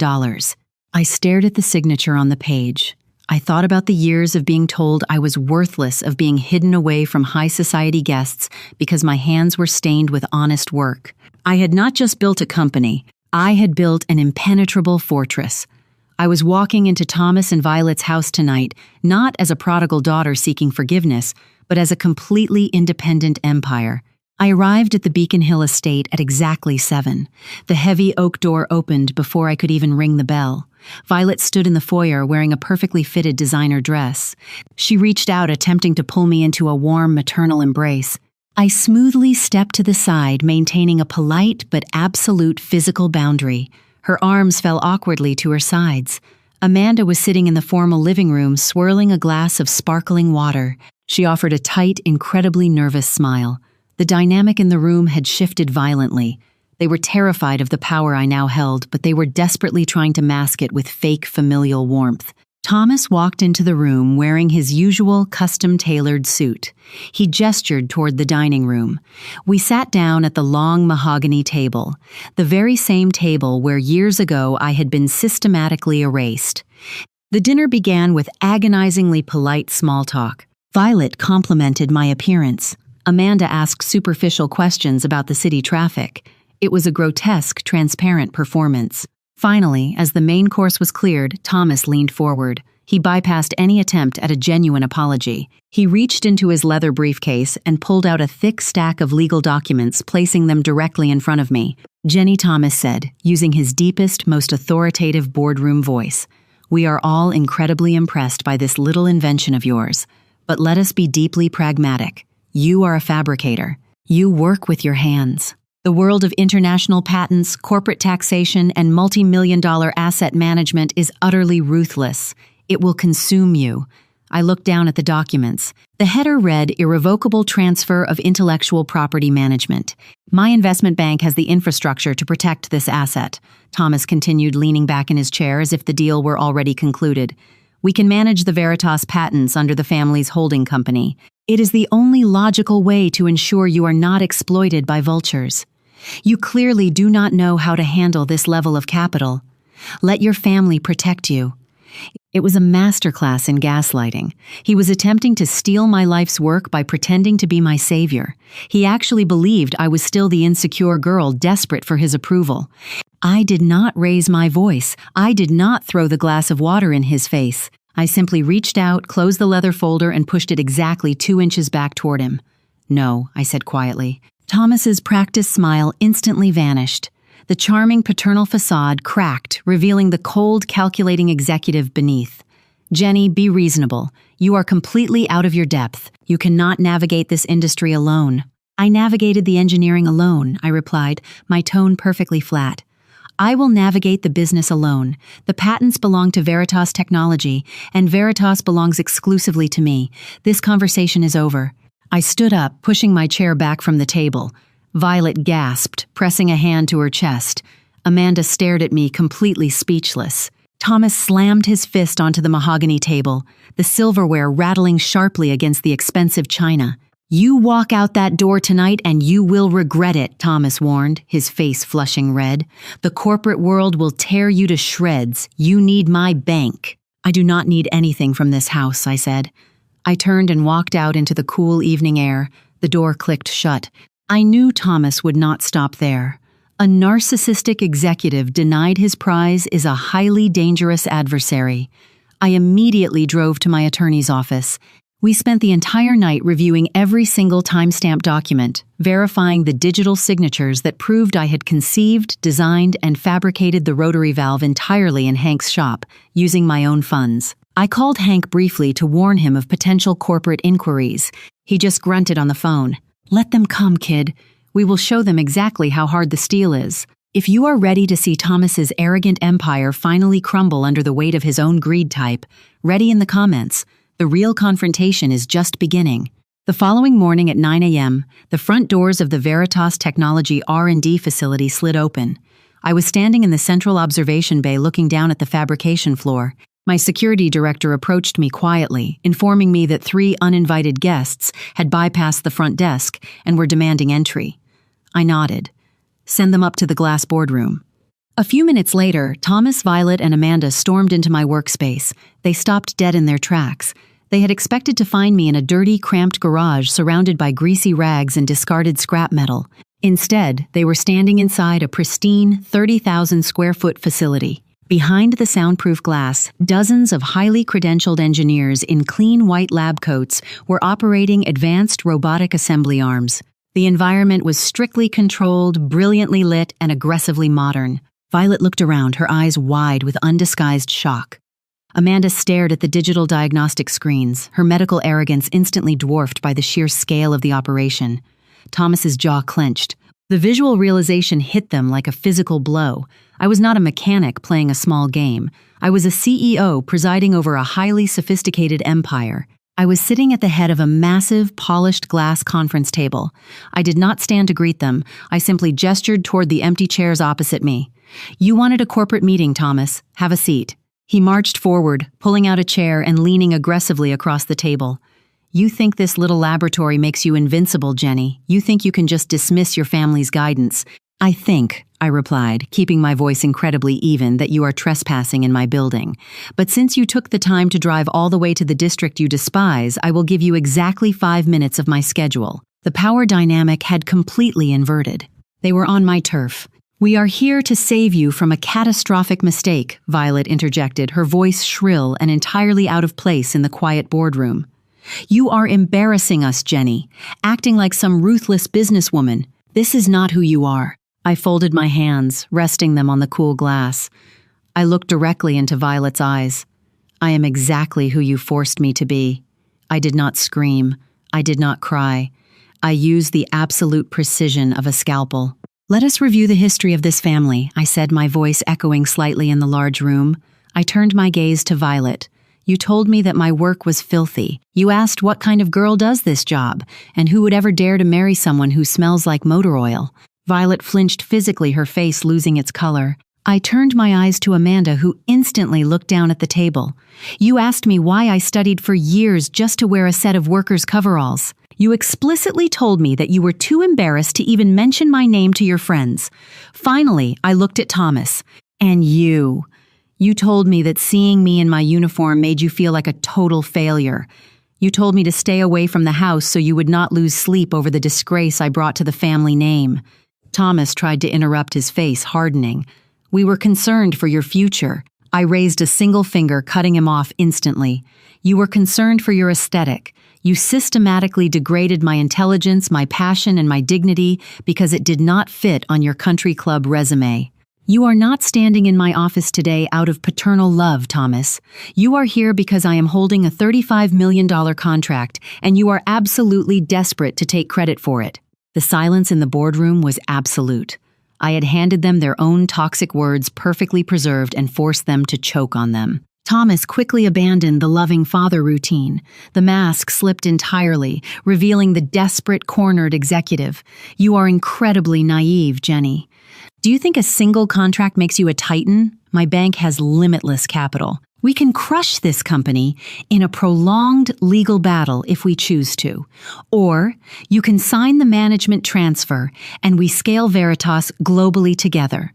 I stared at the signature on the page. I thought about the years of being told I was worthless, of being hidden away from high society guests because my hands were stained with honest work. I had not just built a company, I had built an impenetrable fortress. I was walking into Thomas and Violet's house tonight, not as a prodigal daughter seeking forgiveness, but as a completely independent empire. I arrived at the Beacon Hill estate at exactly 7. The heavy oak door opened before I could even ring the bell. Violet stood in the foyer wearing a perfectly fitted designer dress. She reached out, attempting to pull me into a warm maternal embrace. I smoothly stepped to the side, maintaining a polite but absolute physical boundary. Her arms fell awkwardly to her sides. Amanda was sitting in the formal living room, swirling a glass of sparkling water. She offered a tight, incredibly nervous smile. The dynamic in the room had shifted violently. They were terrified of the power I now held, but they were desperately trying to mask it with fake familial warmth. Thomas walked into the room wearing his usual custom-tailored suit. He gestured toward the dining room. We sat down at the long mahogany table, the very same table where years ago I had been systematically erased. The dinner began with agonizingly polite small talk. Violet complimented my appearance. Amanda asked superficial questions about the city traffic. It was a grotesque, transparent performance. Finally, as the main course was cleared, Thomas leaned forward. He bypassed any attempt at a genuine apology. He reached into his leather briefcase and pulled out a thick stack of legal documents, placing them directly in front of me. Jenny, Thomas said, using his deepest, most authoritative boardroom voice, "We are all incredibly impressed by this little invention of yours. But let us be deeply pragmatic. You are a fabricator. You work with your hands. The world of international patents, corporate taxation, and multi-million-dollar asset management is utterly ruthless. It will consume you." I looked down at the documents. The header read, "Irrevocable Transfer of Intellectual Property Management. My investment bank has the infrastructure to protect this asset." Thomas continued, leaning back in his chair as if the deal were already concluded. "We can manage the Veritas patents under the family's holding company. It is the only logical way to ensure you are not exploited by vultures. You clearly do not know how to handle this level of capital. Let your family protect you." It was a masterclass in gaslighting. He was attempting to steal my life's work by pretending to be my savior. He actually believed I was still the insecure girl desperate for his approval. I did not raise my voice. I did not throw the glass of water in his face. I simply reached out, closed the leather folder, and pushed it exactly 2 inches back toward him. "No," I said quietly. Thomas's practiced smile instantly vanished. The charming paternal facade cracked, revealing the cold, calculating executive beneath. "Jenny, be reasonable. You are completely out of your depth. You cannot navigate this industry alone." "I navigated the engineering alone," I replied, my tone perfectly flat. "I will navigate the business alone. The patents belong to Veritas Technology, and Veritas belongs exclusively to me. This conversation is over." I stood up, pushing my chair back from the table. Violet gasped, pressing a hand to her chest. Amanda stared at me, completely speechless. Thomas slammed his fist onto the mahogany table, the silverware rattling sharply against the expensive china. "You walk out that door tonight and you will regret it," Thomas warned, his face flushing red. "The corporate world will tear you to shreds. You need my bank." "I do not need anything from this house," I said. I turned and walked out into the cool evening air. The door clicked shut. I knew Thomas would not stop there. A narcissistic executive denied his prize is a highly dangerous adversary. I immediately drove to my attorney's office. We spent the entire night reviewing every single timestamp document, verifying the digital signatures that proved I had conceived, designed, and fabricated the rotary valve entirely in Hank's shop, using my own funds. I called Hank briefly to warn him of potential corporate inquiries. He just grunted on the phone. "Let them come, kid. We will show them exactly how hard the steel is." If you are ready to see Thomas's arrogant empire finally crumble under the weight of his own greed type, ready in the comments. The real confrontation is just beginning. The following morning at 9 a.m., the front doors of the Veritas Technology R&D facility slid open. I was standing in the central observation bay looking down at the fabrication floor. My security director approached me quietly, informing me that 3 uninvited guests had bypassed the front desk and were demanding entry. I nodded. "Send them up to the glass boardroom." A few minutes later, Thomas, Violet, and Amanda stormed into my workspace. They stopped dead in their tracks. They had expected to find me in a dirty, cramped garage surrounded by greasy rags and discarded scrap metal. Instead, they were standing inside a pristine 30,000-square-foot facility. Behind the soundproof glass, dozens of highly credentialed engineers in clean white lab coats were operating advanced robotic assembly arms. The environment was strictly controlled, brilliantly lit, and aggressively modern. Violet looked around, her eyes wide with undisguised shock. Amanda stared at the digital diagnostic screens, her medical arrogance instantly dwarfed by the sheer scale of the operation. Thomas's jaw clenched. The visual realization hit them like a physical blow. I was not a mechanic playing a small game. I was a CEO presiding over a highly sophisticated empire. I was sitting at the head of a massive, polished glass conference table. I did not stand to greet them. I simply gestured toward the empty chairs opposite me. "You wanted a corporate meeting, Thomas. Have a seat." He marched forward, pulling out a chair and leaning aggressively across the table. "You think this little laboratory makes you invincible, Jenny. You think you can just dismiss your family's guidance." "I think," I replied, keeping my voice incredibly even, "that you are trespassing in my building. But since you took the time to drive all the way to the district you despise, I will give you exactly 5 minutes of my schedule." The power dynamic had completely inverted. They were on my turf. "We are here to save you from a catastrophic mistake," Violet interjected, her voice shrill and entirely out of place in the quiet boardroom. "You are embarrassing us, Jenny, acting like some ruthless businesswoman. This is not who you are." I folded my hands, resting them on the cool glass. I looked directly into Violet's eyes. "I am exactly who you forced me to be." I did not scream. I did not cry. I used the absolute precision of a scalpel. "Let us review the history of this family," I said, my voice echoing slightly in the large room. I turned my gaze to Violet. "You told me that my work was filthy. You asked what kind of girl does this job, and who would ever dare to marry someone who smells like motor oil." Violet flinched physically, her face losing its color. I turned my eyes to Amanda, who instantly looked down at the table. "You asked me why I studied for years just to wear a set of workers' coveralls. You explicitly told me that you were too embarrassed to even mention my name to your friends." Finally, I looked at Thomas. "And you. You told me that seeing me in my uniform made you feel like a total failure. You told me to stay away from the house so you would not lose sleep over the disgrace I brought to the family name." Thomas tried to interrupt, his face hardening. "We were concerned for your future." I raised a single finger, cutting him off instantly. "You were concerned for your aesthetic. You systematically degraded my intelligence, my passion, and my dignity because it did not fit on your country club resume. You are not standing in my office today out of paternal love, Thomas. You are here because I am holding a $35 million contract, and you are absolutely desperate to take credit for it." The silence in the boardroom was absolute. I had handed them their own toxic words perfectly preserved and forced them to choke on them. Thomas quickly abandoned the loving father routine. The mask slipped entirely, revealing the desperate, cornered executive. "You are incredibly naive, Jenny. Do you think a single contract makes you a titan? My bank has limitless capital. We can crush this company in a prolonged legal battle if we choose to. Or you can sign the management transfer and we scale Veritas globally together."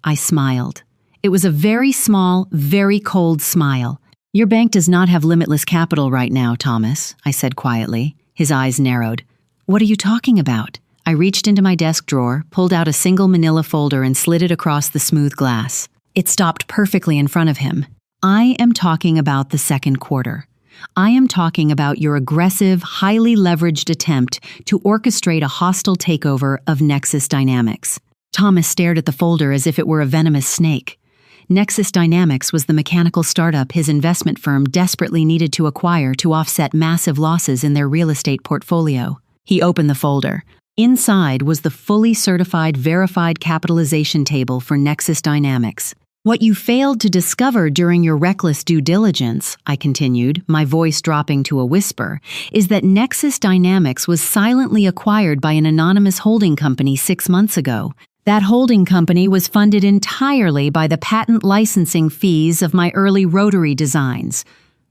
I smiled. It was a very small, very cold smile. "Your bank does not have limitless capital right now, Thomas," I said quietly. His eyes narrowed. "What are you talking about?" I reached into my desk drawer, pulled out a single manila folder and slid it across the smooth glass. It stopped perfectly in front of him. "I am talking about the second quarter. I am talking about your aggressive, highly leveraged attempt to orchestrate a hostile takeover of Nexus Dynamics." Thomas stared at the folder as if it were a venomous snake. Nexus Dynamics was the mechanical startup his investment firm desperately needed to acquire to offset massive losses in their real estate portfolio. He opened the folder. Inside was the fully certified verified capitalization table for Nexus Dynamics. "What you failed to discover during your reckless due diligence," I continued, my voice dropping to a whisper, "is that Nexus Dynamics was silently acquired by an anonymous holding company 6 months ago. That holding company was funded entirely by the patent licensing fees of my early rotary designs."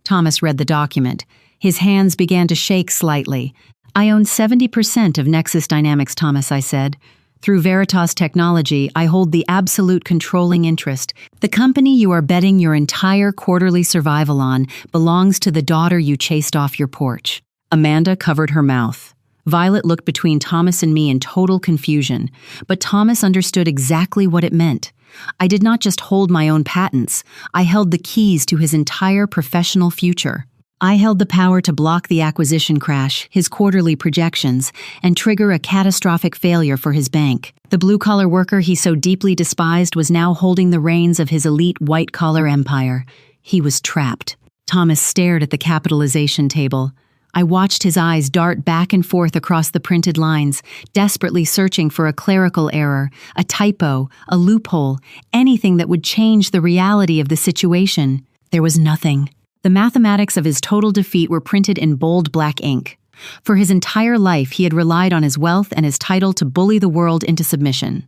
Thomas read the document. His hands began to shake slightly. "I own 70% of Nexus Dynamics, Thomas," I said. "Through Veritas Technology, I hold the absolute controlling interest. The company you are betting your entire quarterly survival on belongs to the daughter you chased off your porch." Amanda covered her mouth. Violet looked between Thomas and me in total confusion, but Thomas understood exactly what it meant. I did not just hold my own patents, I held the keys to his entire professional future. I held the power to block the acquisition crash, his quarterly projections, and trigger a catastrophic failure for his bank. The blue-collar worker he so deeply despised was now holding the reins of his elite white-collar empire. He was trapped. Thomas stared at the capitalization table. I watched his eyes dart back and forth across the printed lines, desperately searching for a clerical error, a typo, a loophole, anything that would change the reality of the situation. There was nothing. The mathematics of his total defeat were printed in bold black ink. For his entire life, he had relied on his wealth and his title to bully the world into submission.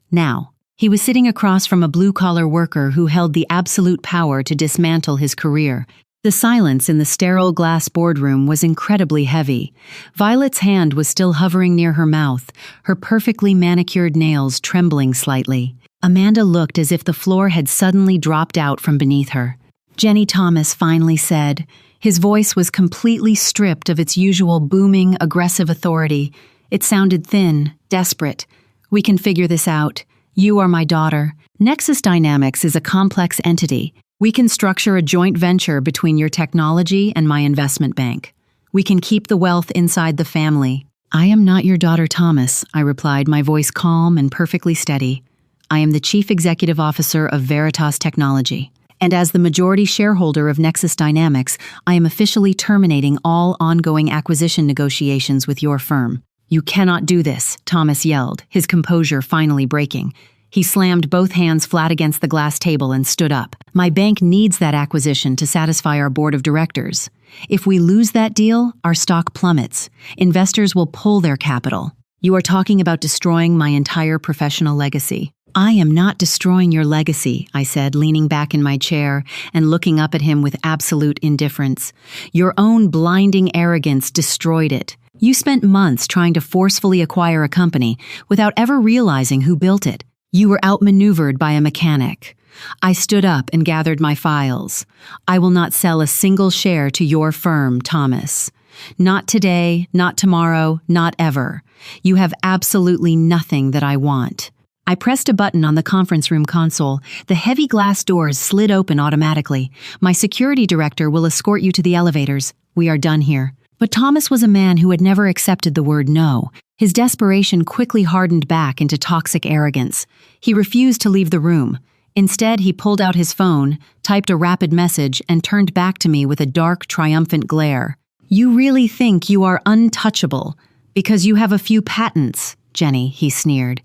Now, he was sitting across from a blue-collar worker who held the absolute power to dismantle his career. The silence in the sterile glass boardroom was incredibly heavy. Violet's hand was still hovering near her mouth, her perfectly manicured nails trembling slightly. Amanda looked as if the floor had suddenly dropped out from beneath her. "Jenny," Thomas finally said. His voice was completely stripped of its usual booming, aggressive authority. It sounded thin, desperate. "We can figure this out. You are my daughter. Nexus Dynamics is a complex entity. We can structure a joint venture between your technology and my investment bank. We can keep the wealth inside the family." "I am not your daughter, Thomas," I replied, my voice calm and perfectly steady. "I am the Chief Executive Officer of Veritas Technology. And as the majority shareholder of Nexus Dynamics, I am officially terminating all ongoing acquisition negotiations with your firm." "You cannot do this," Thomas yelled, his composure finally breaking. He slammed both hands flat against the glass table and stood up. "My bank needs that acquisition to satisfy our board of directors. If we lose that deal, our stock plummets. Investors will pull their capital. You are talking about destroying my entire professional legacy." "I am not destroying your legacy," I said, leaning back in my chair and looking up at him with absolute indifference. "Your own blinding arrogance destroyed it. You spent months trying to forcefully acquire a company without ever realizing who built it. You were outmaneuvered by a mechanic. I stood up and gathered my files. I will not sell a single share to your firm, Thomas. Not today, not tomorrow, not ever. You have absolutely nothing that I want." I pressed a button on the conference room console. The heavy glass doors slid open automatically. "My security director will escort you to the elevators. We are done here." But Thomas was a man who had never accepted the word no. His desperation quickly hardened back into toxic arrogance. He refused to leave the room. Instead, he pulled out his phone, typed a rapid message, and turned back to me with a dark, triumphant glare. "You really think you are untouchable because you have a few patents, Jenny," he sneered.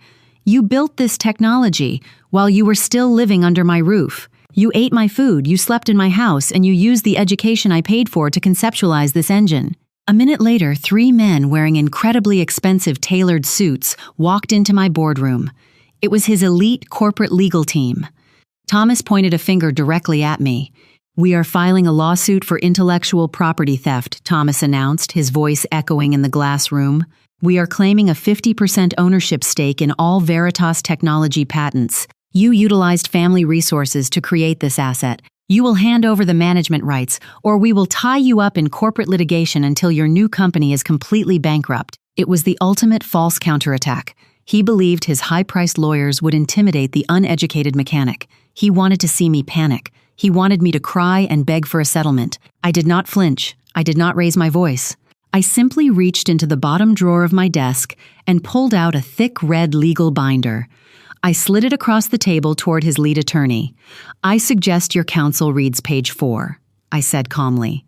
"You built this technology while you were still living under my roof. You ate my food, you slept in my house, and you used the education I paid for to conceptualize this engine." A minute later, 3 men wearing incredibly expensive tailored suits walked into my boardroom. It was his elite corporate legal team. Thomas pointed a finger directly at me. "We are filing a lawsuit for intellectual property theft," Thomas announced, his voice echoing in the glass room. "We are claiming a 50% ownership stake in all Veritas technology patents. You utilized family resources to create this asset. You will hand over the management rights, or we will tie you up in corporate litigation until your new company is completely bankrupt." It was the ultimate false counterattack. He believed his high-priced lawyers would intimidate the uneducated mechanic. He wanted to see me panic. He wanted me to cry and beg for a settlement. I did not flinch. I did not raise my voice. I simply reached into the bottom drawer of my desk and pulled out a thick red legal binder. I slid it across the table toward his lead attorney. "I suggest your counsel reads page 4, I said calmly.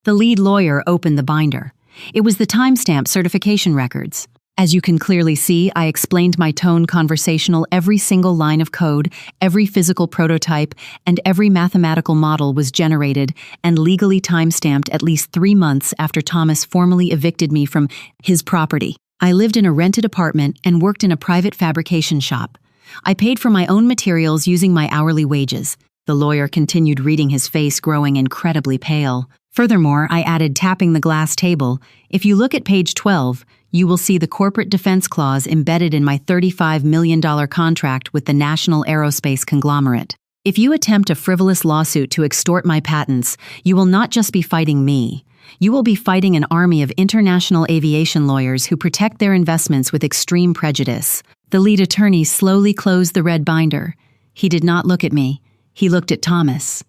The lead lawyer opened the binder. It was the timestamp certification records. As you can clearly see, I explained my tone conversational. Every single line of code, every physical prototype, and every mathematical model was generated and legally timestamped at least 3 months after Thomas formally evicted me from his property. I lived in a rented apartment and worked in a private fabrication shop. I paid for my own materials using my hourly wages." The lawyer continued reading, his face growing incredibly pale. "Furthermore," I added, tapping the glass table, "if you look at page 12, you will see the corporate defense clause embedded in my $35 million contract with the national aerospace conglomerate. If you attempt a frivolous lawsuit to extort my patents, you will not just be fighting me. You will be fighting an army of international aviation lawyers who protect their investments with extreme prejudice." The lead attorney slowly closed the red binder. He did not look at me. He looked at Thomas.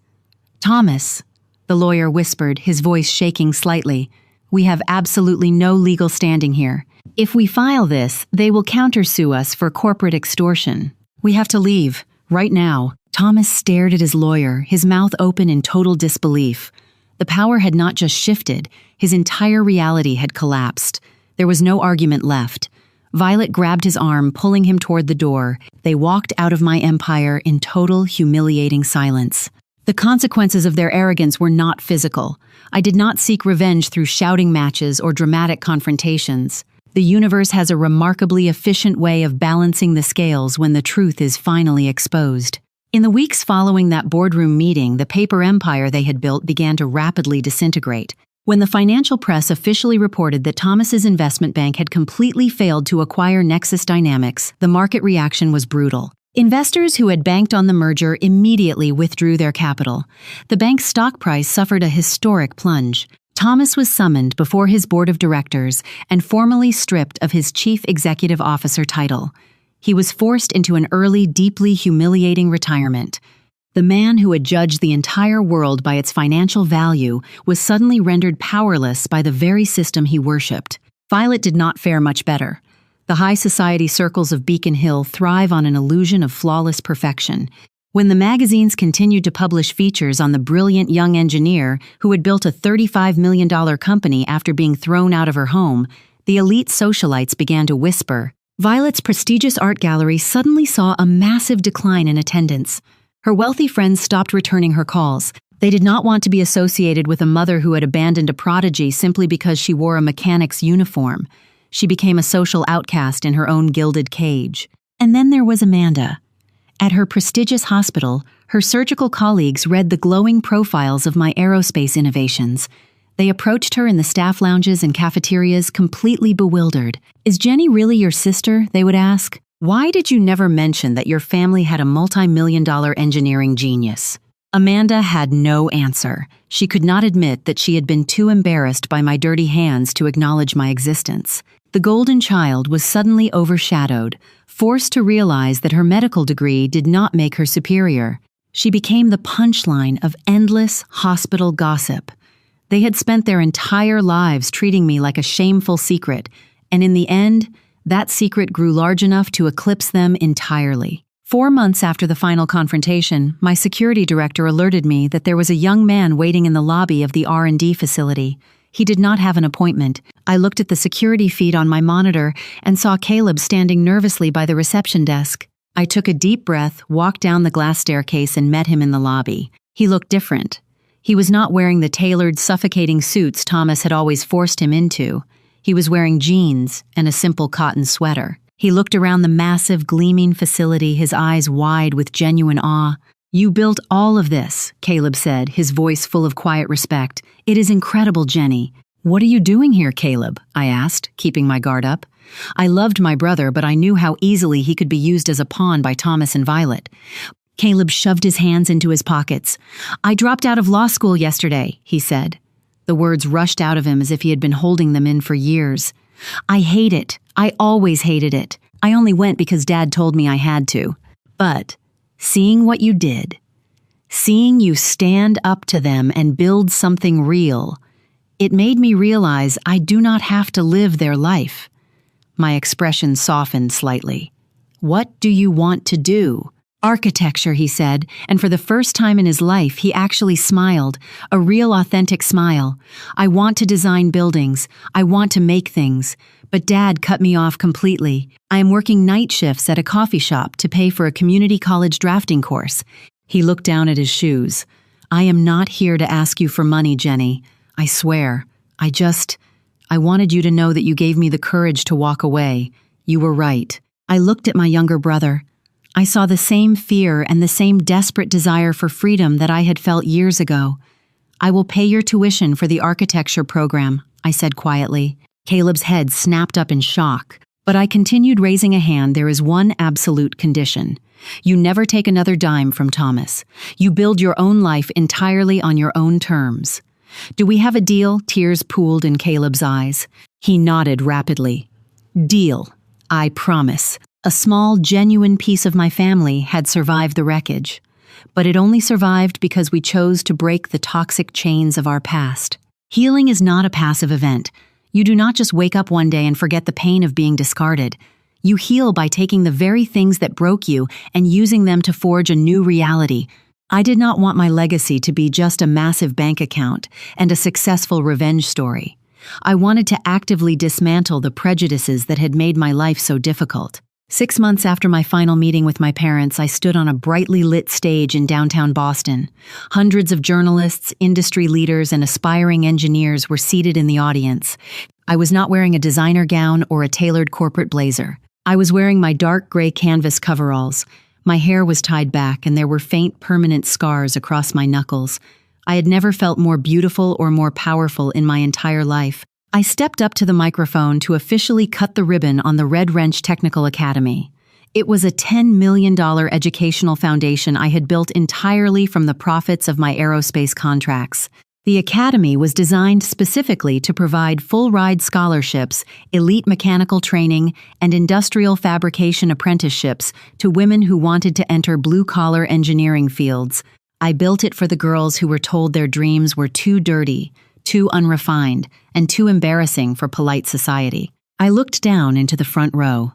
"Thomas," the lawyer whispered, his voice shaking slightly, "we have absolutely no legal standing here. If we file this, they will countersue us for corporate extortion. We have to leave, right now." Thomas stared at his lawyer, his mouth open in total disbelief. The power had not just shifted, his entire reality had collapsed. There was no argument left. Violet grabbed his arm, pulling him toward the door. They walked out of my empire in total, humiliating silence. The consequences of their arrogance were not physical. I did not seek revenge through shouting matches or dramatic confrontations. The universe has a remarkably efficient way of balancing the scales when the truth is finally exposed. In the weeks following that boardroom meeting, the paper empire they had built began to rapidly disintegrate. When the financial press officially reported that Thomas's investment bank had completely failed to acquire Nexus Dynamics, the market reaction was brutal. Investors who had banked on the merger immediately withdrew their capital. The bank's stock price suffered a historic plunge. Thomas was summoned before his board of directors and formally stripped of his chief executive officer title. He was forced into an early, deeply humiliating retirement. The man who had judged the entire world by its financial value was suddenly rendered powerless by the very system he worshipped. Violet did not fare much better. The high society circles of Beacon Hill thrive on an illusion of flawless perfection. When the magazines continued to publish features on the brilliant young engineer who had built a $35 million company after being thrown out of her home, the elite socialites began to whisper. Violet's prestigious art gallery suddenly saw a massive decline in attendance. Her wealthy friends stopped returning her calls. They did not want to be associated with a mother who had abandoned a prodigy simply because she wore a mechanic's uniform. She became a social outcast in her own gilded cage. And then there was Amanda. At her prestigious hospital, her surgical colleagues read the glowing profiles of my aerospace innovations. They approached her in the staff lounges and cafeterias, completely bewildered. "Is Jenny really your sister?" they would ask. "Why did you never mention that your family had a multi-million-dollar engineering genius?" Amanda had no answer. She could not admit that she had been too embarrassed by my dirty hands to acknowledge my existence. The golden child was suddenly overshadowed, forced to realize that her medical degree did not make her superior. She became the punchline of endless hospital gossip. They had spent their entire lives treating me like a shameful secret, and in the end, that secret grew large enough to eclipse them entirely. 4 months after the final confrontation, my security director alerted me that there was a young man waiting in the lobby of the R&D facility. He did not have an appointment. I looked at the security feed on my monitor and saw Caleb standing nervously by the reception desk. I took a deep breath, walked down the glass staircase, and met him in the lobby. He looked different. He was not wearing the tailored, suffocating suits Thomas had always forced him into. He was wearing jeans and a simple cotton sweater. He looked around the massive, gleaming facility, his eyes wide with genuine awe. "You built all of this," Caleb said, his voice full of quiet respect. "It is incredible, Jenny." "What are you doing here, Caleb?" I asked, keeping my guard up. I loved my brother, but I knew how easily he could be used as a pawn by Thomas and Violet. Caleb shoved his hands into his pockets. "I dropped out of law school yesterday," he said. The words rushed out of him as if he had been holding them in for years. "I hate it. I always hated it. I only went because Dad told me I had to. But seeing what you did, seeing you stand up to them and build something real, it made me realize I do not have to live their life." My expression softened slightly. "What do you want to do?" "Architecture," he said, and for the first time in his life, he actually smiled, a real authentic smile. "I want to design buildings. I want to make things. But Dad cut me off completely. I am working night shifts at a coffee shop to pay for a community college drafting course." He looked down at his shoes. "I am not here to ask you for money, Jenny. I swear. I wanted you to know that you gave me the courage to walk away. You were right." I looked at my younger brother. I saw the same fear and the same desperate desire for freedom that I had felt years ago. "I will pay your tuition for the architecture program," I said quietly. Caleb's head snapped up in shock, but I continued raising a hand. "There is one absolute condition. You never take another dime from Thomas. You build your own life entirely on your own terms. Do we have a deal?" Tears pooled in Caleb's eyes. He nodded rapidly. "Deal. I promise." A small, genuine piece of my family had survived the wreckage, but it only survived because we chose to break the toxic chains of our past. Healing is not a passive event. You do not just wake up one day and forget the pain of being discarded. You heal by taking the very things that broke you and using them to forge a new reality. I did not want my legacy to be just a massive bank account and a successful revenge story. I wanted to actively dismantle the prejudices that had made my life so difficult. 6 months after my final meeting with my parents, I stood on a brightly lit stage in downtown Boston. Hundreds of journalists, industry leaders, and aspiring engineers were seated in the audience. I was not wearing a designer gown or a tailored corporate blazer. I was wearing my dark gray canvas coveralls. My hair was tied back, and there were faint, permanent scars across my knuckles. I had never felt more beautiful or more powerful in my entire life. I stepped up to the microphone to officially cut the ribbon on the Red Wrench Technical Academy. It was a $10 million educational foundation I had built entirely from the profits of my aerospace contracts. The academy was designed specifically to provide full-ride scholarships, elite mechanical training, and industrial fabrication apprenticeships to women who wanted to enter blue-collar engineering fields. I built it for the girls who were told their dreams were too dirty, too unrefined, and too embarrassing for polite society. I looked down into the front row.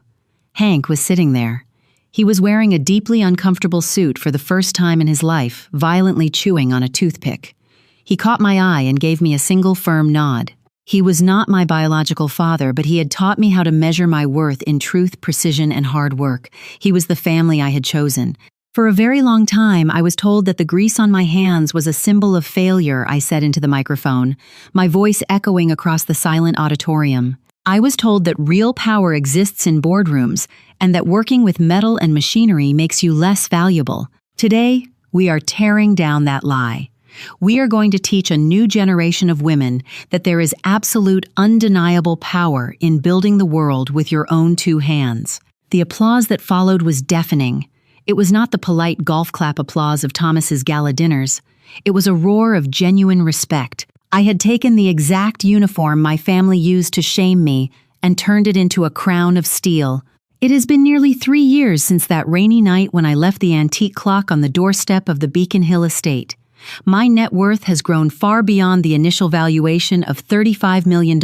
Hank was sitting there. He was wearing a deeply uncomfortable suit for the first time in his life, violently chewing on a toothpick. He caught my eye and gave me a single firm nod. He was not my biological father, but he had taught me how to measure my worth in truth, precision, and hard work. He was the family I had chosen. For a very long time, I was told that the grease on my hands was a symbol of failure, I said into the microphone, my voice echoing across the silent auditorium. I was told that real power exists in boardrooms, and that working with metal and machinery makes you less valuable. Today, we are tearing down that lie. We are going to teach a new generation of women that there is absolute, undeniable power in building the world with your own two hands. The applause that followed was deafening. It was not the polite golf clap applause of Thomas's gala dinners. It was a roar of genuine respect. I had taken the exact uniform my family used to shame me and turned it into a crown of steel. It has been nearly 3 years since that rainy night when I left the antique clock on the doorstep of the Beacon Hill estate. My net worth has grown far beyond the initial valuation of $35 million.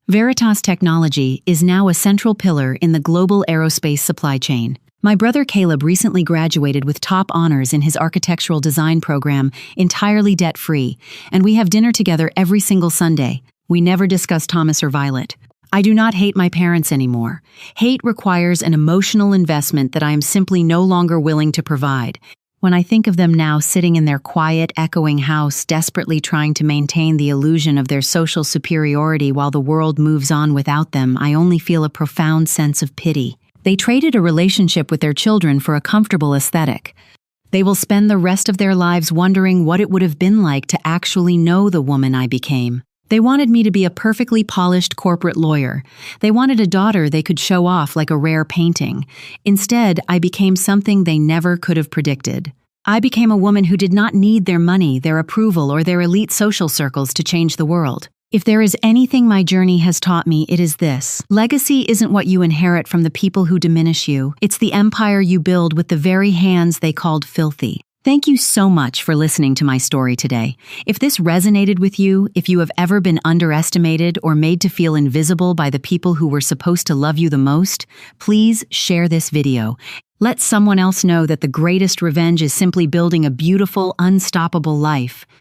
Veritas Technology is now a central pillar in the global aerospace supply chain. My brother Caleb recently graduated with top honors in his architectural design program, entirely debt-free, and we have dinner together every single Sunday. We never discuss Thomas or Violet. I do not hate my parents anymore. Hate requires an emotional investment that I am simply no longer willing to provide. When I think of them now sitting in their quiet, echoing house, desperately trying to maintain the illusion of their social superiority while the world moves on without them, I only feel a profound sense of pity. They traded a relationship with their children for a comfortable aesthetic. They will spend the rest of their lives wondering what it would have been like to actually know the woman I became. They wanted me to be a perfectly polished corporate lawyer. They wanted a daughter they could show off like a rare painting. Instead, I became something they never could have predicted. I became a woman who did not need their money, their approval, or their elite social circles to change the world. If there is anything my journey has taught me, it is this. Legacy isn't what you inherit from the people who diminish you. It's the empire you build with the very hands they called filthy. Thank you so much for listening to my story today. If this resonated with you, if you have ever been underestimated or made to feel invisible by the people who were supposed to love you the most, please share this video. Let someone else know that the greatest revenge is simply building a beautiful, unstoppable life.